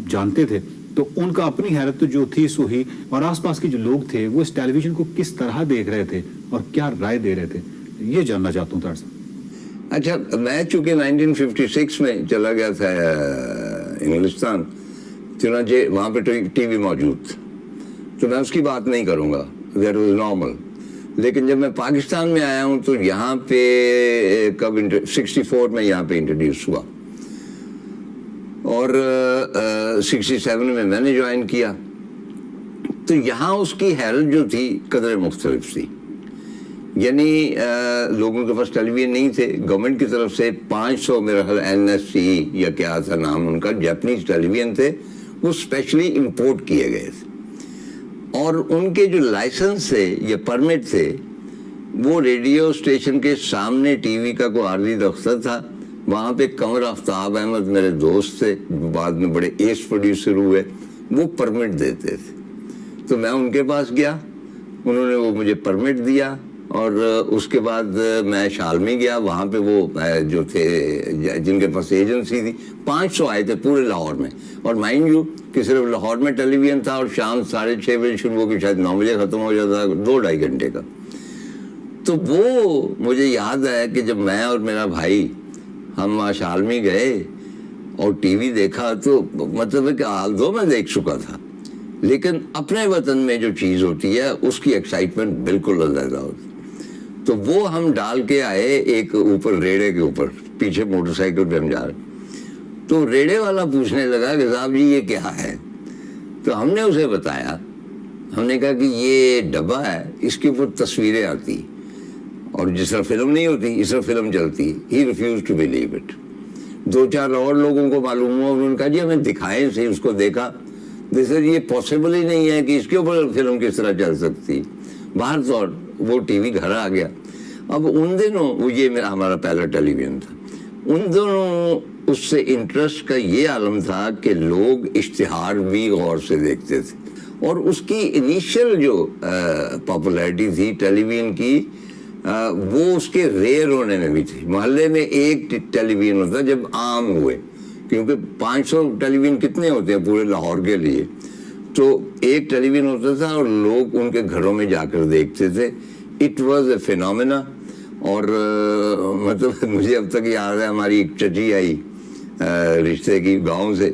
Speaker 14: जानते थे, तो उनका अपनी हैरत तो जो थी सो ही, और आसपास के जो लोग थे वो इस टेलीविज़न को किस तरह देख रहे थे और क्या राय दे रहे थे, ये जानना चाहता हूँ तारड़ साहब।
Speaker 15: अच्छा, मैं चूँकि 1956 में चला गया था इंग्लिस्तान, चुनांचे वहाँ पे टीवी मौजूद था, तो मैं उसकी बात नहीं करूँगा, दैट वाज नॉर्मल। लेकिन जब मैं पाकिस्तान में आया हूँ तो यहाँ पे कब 64 में यहाँ पे इंट्रोड्यूस हुआ और 67 में मैंने ज्वाइन किया, तो यहाँ उसकी हैरत जो थी कदर मुख्तलिफ थी। यानी लोगों के पास टेलीविज़न नहीं थे, गवर्नमेंट की तरफ से 500 मेरा ख्याल NSC या क्या था नाम उनका, जापानीज टेलीविज़न थे, वो स्पेशली इंपोर्ट किए गए थे, और उनके जो लाइसेंस थे या परमिट थे वो रेडियो स्टेशन के सामने टीवी का कोई आर्जी दफ्तर था, वहाँ पे कंवर आफ्ताब अहमद मेरे दोस्त थे, बाद में बड़े एस प्रोड्यूसर हुए, वो परमिट देते थे। तो मैं उनके पास गया, उन्होंने वो मुझे परमिट दिया, और उसके बाद मैं शालमी गया, वहाँ पे वो जो थे जिनके पास एजेंसी थी 500 आए थे पूरे लाहौर में, और माइंड यू कि सिर्फ लाहौर में टेलीविज़न था और शाम 6:30 बजे शुरू होकर शायद 9 बजे ख़त्म हो जाता, 2-2.5 घंटे का। तो वो मुझे याद है कि जब मैं और मेरा भाई हम शालमी गए और टीवी देखा, तो मतलब है कि आल्दो मैं देख चुका था, लेकिन अपने वतन में जो चीज़ होती है उसकी एक्साइटमेंट बिल्कुल अलग होती। तो वो हम डाल के आए एक ऊपर रेड़े के ऊपर, पीछे मोटरसाइकिल पे हम जा रहे, तो रेड़े वाला पूछने लगा कि साहब जी ये क्या है, तो हमने उसे बताया, हमने कहा कि ये डब्बा है, इसके ऊपर तस्वीरें आती और जिस तरह फिल्म नहीं होती इस तरह फिल्म चलती। He refuse to believe it. 2-4 और लोगों को मालूम हुआ, उन्होंने कहा जी हमें दिखाएं सही, उसको देखा, जैसे ये पॉसिबल ही नहीं है कि इसके ऊपर फिल्म किस तरह चल सकती। बाहर तो वो टीवी घर आ गया। अब उन दिनों वो ये मेरा हमारा पहला टेलीविज़न था, उन दोनों उससे इंटरेस्ट का ये आलम था कि लोग इश्तिहार भी गौर से देखते थे, और उसकी इनिशियल जो पॉपुलैरिटी थी टेलीविज़न की, वो उसके रेयर होने में भी थी। मोहल्ले में एक टेलीविज़न होता जब आम हुए, क्योंकि 500 टेलीविज़न कितने होते हैं पूरे लाहौर के लिए, तो एक टेलीविज़न होता था और लोग उनके घरों में जाकर देखते थे। It was a phenomena. और मतलब मुझे अब तक याद है, हमारी एक चची आई रिश्ते की गांव से,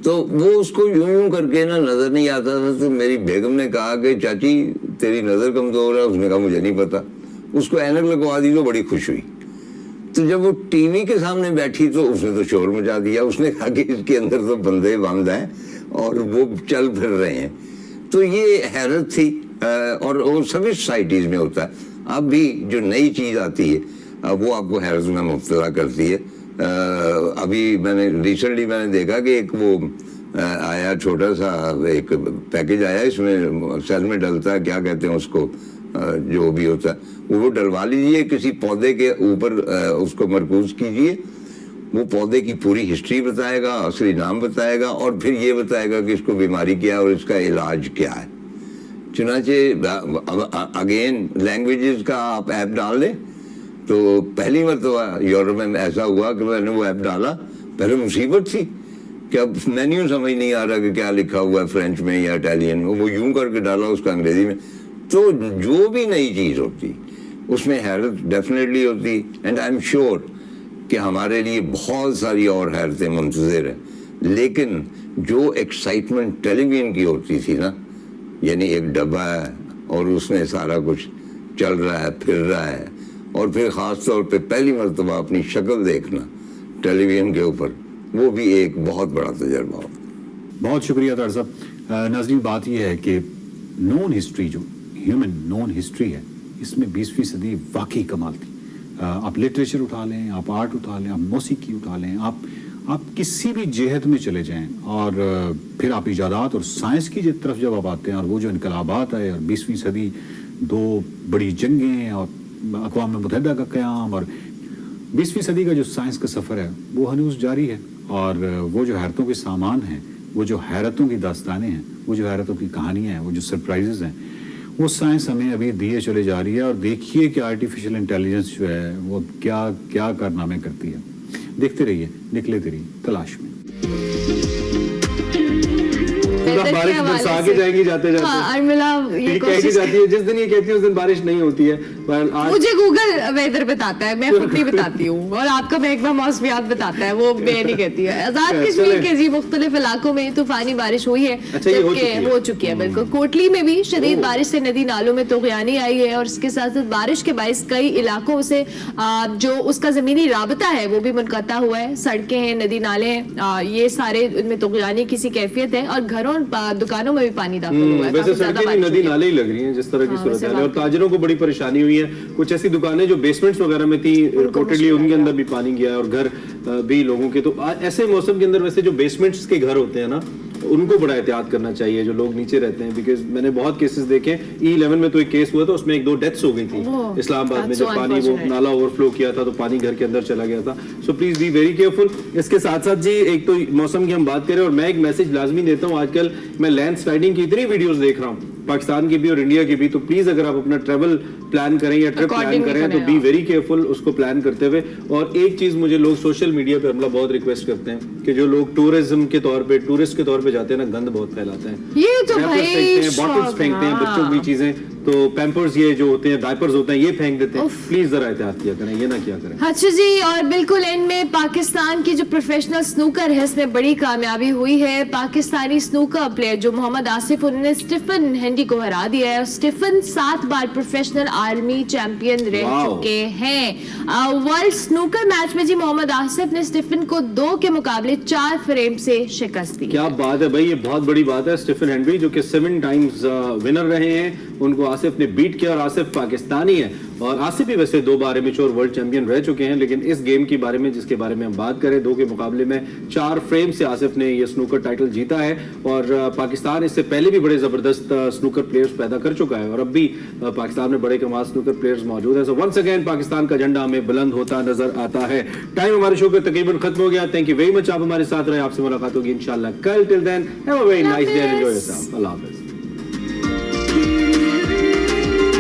Speaker 15: तो वो उसको यूं यूं करके ना नज़र नहीं आता था, तो मेरी बेगम ने कहा कि चाची तेरी नज़र कमज़ोर है। उसने कहा मुझे नहीं पता। उसको ऐनक लगवा दी तो बड़ी खुश हुई। तो जब वो टीवी के सामने बैठी तो उसने तो शोर मचा दिया। उसने कहा कि इसके अंदर तो बंदे बंद हैं और वो चल फिर रहे हैं। तो ये हैरत थी, और वो सभी सोसाइटीज़ में होता है। اب بھی جو نئی چیز آتی ہے وہ آپ کو حیرت میں مبتلا کرتی ہے. ابھی میں نے ریسنٹلی میں نے دیکھا کہ ایک وہ آیا چھوٹا سا ایک پیکج آیا, اس میں سیل میں ڈلتا ہے, کیا کہتے ہیں اس کو, جو بھی ہوتا ہے وہ ڈلوا لیجیے کسی پودے کے اوپر, اس کو مرکوز کیجیے, وہ پودے کی پوری ہسٹری بتائے گا, اصلی نام بتائے گا, اور پھر یہ بتائے گا کہ اس کو بیماری کیا ہے اور اس کا علاج کیا ہے. چنانچہ اگین لینگویجز کا آپ ایپ ڈال لیں. تو پہلی مرتبہ یورپ میں ایسا ہوا کہ میں نے وہ ایپ ڈالا, پہلے مصیبت تھی کہ اب مینیو سمجھ نہیں آ رہا کہ کیا لکھا ہوا ہے فرینچ میں یا اٹیلین میں, وہ یوں کر کے ڈالا اس کا انگریزی میں. تو جو بھی نئی چیز ہوتی اس میں حیرت ڈیفینیٹلی ہوتی, اینڈ آئی ایم شیور کہ ہمارے لیے بہت ساری اور حیرتیں منتظر ہیں. لیکن جو ایکسائٹمنٹ ٹیلی ویژن کی ہوتی تھی نا, یعنی ایک ڈبہ ہے اور اس میں سارا کچھ چل رہا ہے, پھر رہا ہے, اور پھر خاص طور پہ پہلی مرتبہ اپنی شکل دیکھنا ٹیلی ویژن کے اوپر, وہ بھی ایک بہت بڑا تجربہ ہوتا.
Speaker 14: بہت شکریہ طاہر صاحب. ناظرین بات یہ ہے کہ نون ہسٹری, جو ہیومن نون ہسٹری ہے, اس میں 20ویں صدی واقعی کمال تھی. آپ لٹریچر اٹھا لیں, آپ آرٹ اٹھا لیں, آپ موسیقی اٹھا لیں, آپ کسی بھی جہت میں چلے جائیں, اور پھر آپ ایجادات اور سائنس کی طرف جب آپ آتے ہیں, اور وہ جو انقلابات آئے, اور 20ویں صدی 2 بڑی جنگیں اور اقوام متحدہ کا قیام, اور 20ویں صدی کا جو سائنس کا سفر ہے وہ ہنوز جاری ہے. اور وہ جو حیرتوں کے سامان ہیں, وہ جو حیرتوں کی داستانیں ہیں, وہ جو حیرتوں کی کہانیاں ہیں, وہ جو سرپرائزز ہیں, وہ سائنس ہمیں ابھی دیے چلے جا رہی ہے. اور دیکھیے کہ آرٹیفیشل انٹیلیجنس جو ہے وہ کیا کیا کارنامے کرتی ہے. دیکھتے رہیے نکلے تیری تلاش میں.
Speaker 2: بارش برسا آگے جائے گی جاتے جاتے, یہ کہہ کے جاتی ہے جس دن یہ کہتی ہے اس دن بارش نہیں ہوتی ہے.
Speaker 1: مجھے گوگل ویدر بتاتا ہے, میں خود نہیں بتاتی ہوں, اور آپ کا محکمہ موسمیات بتاتا ہے, وہ میں نہیں کہتی ہے. آزاد کشمیر کے مختلف علاقوں میں طوفانی بارش ہوئی ہے, جبکہ ہو چکی ہے. بالکل کوٹلی میں بھی شدید بارش سے ندی نالوں میں طغیانی آئی ہے, اور اس کے ساتھ ساتھ بارش کے باعث کئی علاقوں سے جو اس کا زمینی رابطہ ہے وہ بھی منقطع ہوا ہے. سڑکیں ہیں, ندی نالے ہیں, یہ سارے ان میں طغیانی کسی کیفیت ہے, اور گھروں دکانوں میں بھی پانی داخل ہوا ہے.
Speaker 2: ویسے سڑکیں بھی ندی نالے ہی لگ رہی ہیں جس طرح کی صورت ہے, اور تاجروں کو بڑی پریشانی ہوئی ہے. کچھ ایسی دکانیں جو بیسمنٹس وغیرہ میں تھی, ریپورٹڈلی ان کے اندر بھی پانی گیا, اور گھر بھی لوگوں کے. تو ایسے موسم کے اندر ویسے جو بیسمنٹس کے گھر ہوتے ہیں نا, ان کو بڑا احتیاط کرنا چاہیے جو لوگ نیچے رہتے ہیں, بیکاز میں نے بہت کیسز دیکھے. E11 میں تو ایک کیس ہوا تھا, اس میں 1-2 ڈیتھس ہو گئی تھی اسلام آباد میں, جب پانی وہ نالا اوور فلو کیا تھا تو پانی گھر کے اندر چلا گیا تھا. So please be very careful. اس کے ساتھ ساتھ جی ایک تو موسم کی ہم بات کریں, اور میں ایک میسج لازمی دیتا ہوں. آج کل میں لینڈ سلائڈنگ کی اتنی ویڈیوز دیکھ رہا ہوں, پاکستان کی بھی اور انڈیا کی بھی. تو پلیز اگر آپ اپنا ٹریول پلان کریں یا ٹرپ پلان کریں تو بی ویری کیئرفل اس کو پلان کرتے ہوئے. اور ایک چیز مجھے لوگ سوشل میڈیا پہ ہم بہت ریکویسٹ کرتے ہیں کہ جو لوگ ٹورزم کے طور پہ, ٹورسٹ کے طور پہ جاتے ہیں نا, گند بہت پھیلاتے ہیں,
Speaker 1: یہ تو بھائی
Speaker 2: بوٹلز پھینکتے ہیں, بچوں کی چیزیں, تو پیمپرز یہ جو ہوتے ہیں, ڈائپرز ہوتے ہیں, یہ پھینک دیتے ہیں. پلیز ذرا احتیاط کیا کریں, یہ نہ کیا کریں.
Speaker 1: اچھا جی, اور بالکل ان میں پاکستان کی جو پروفیشنل سنوکر ہے اس میں بڑی کامیابی ہوئی ہے. پاکستانی سنوکر پلیئر جو محمد آصف, انہوں نے اسٹیفن ہینڈی کو ہرا دیا ہے. اسٹیفن 7 بار پروفیشنل عالمی چیمپئن رہ چکے ہیں. ورلڈ سنوکر میچ میں جی محمد آصف نے اسٹیفن کو 2 کے مقابلے 4 فریم سے شکست دی.
Speaker 2: کیا بات ہے بھائی, یہ بہت بڑی بات ہے. اسٹیفن ہینڈی جو کہ 7 ٹائمز ونر رہے ہیں, ان کو آصف نے بیٹ کیا, اور آصف پاکستانی ہے, اور آصف بھی ویسے 2 بار میچور ورلڈ چیمپئن رہ چکے ہیں. لیکن اس گیم کے بارے میں, جس کے بارے میں ہم بات کریں, 2 کے مقابلے میں 4 فریم سے آصف نے یہ سنوکر ٹائٹل جیتا ہے. اور پاکستان اس سے پہلے بھی بڑے زبردست سنوکر پلیئرز پیدا کر چکا ہے, اور اب بھی پاکستان میں بڑے کمال سنوکر پلیئرز موجود ہیں. سو ونس اگین پاکستان کا جھنڈا ہمیں بلند ہوتا نظر آتا ہے. ٹائم ہمارے شو کا تقریباً ختم ہو گیا. تھینک یو ویری مچ, آپ ہمارے ساتھ رہے. آپ سے ملاقات ہوگی انشاءاللہ کل. Till then have a very nice day and enjoy yourself. اللہ حافظ.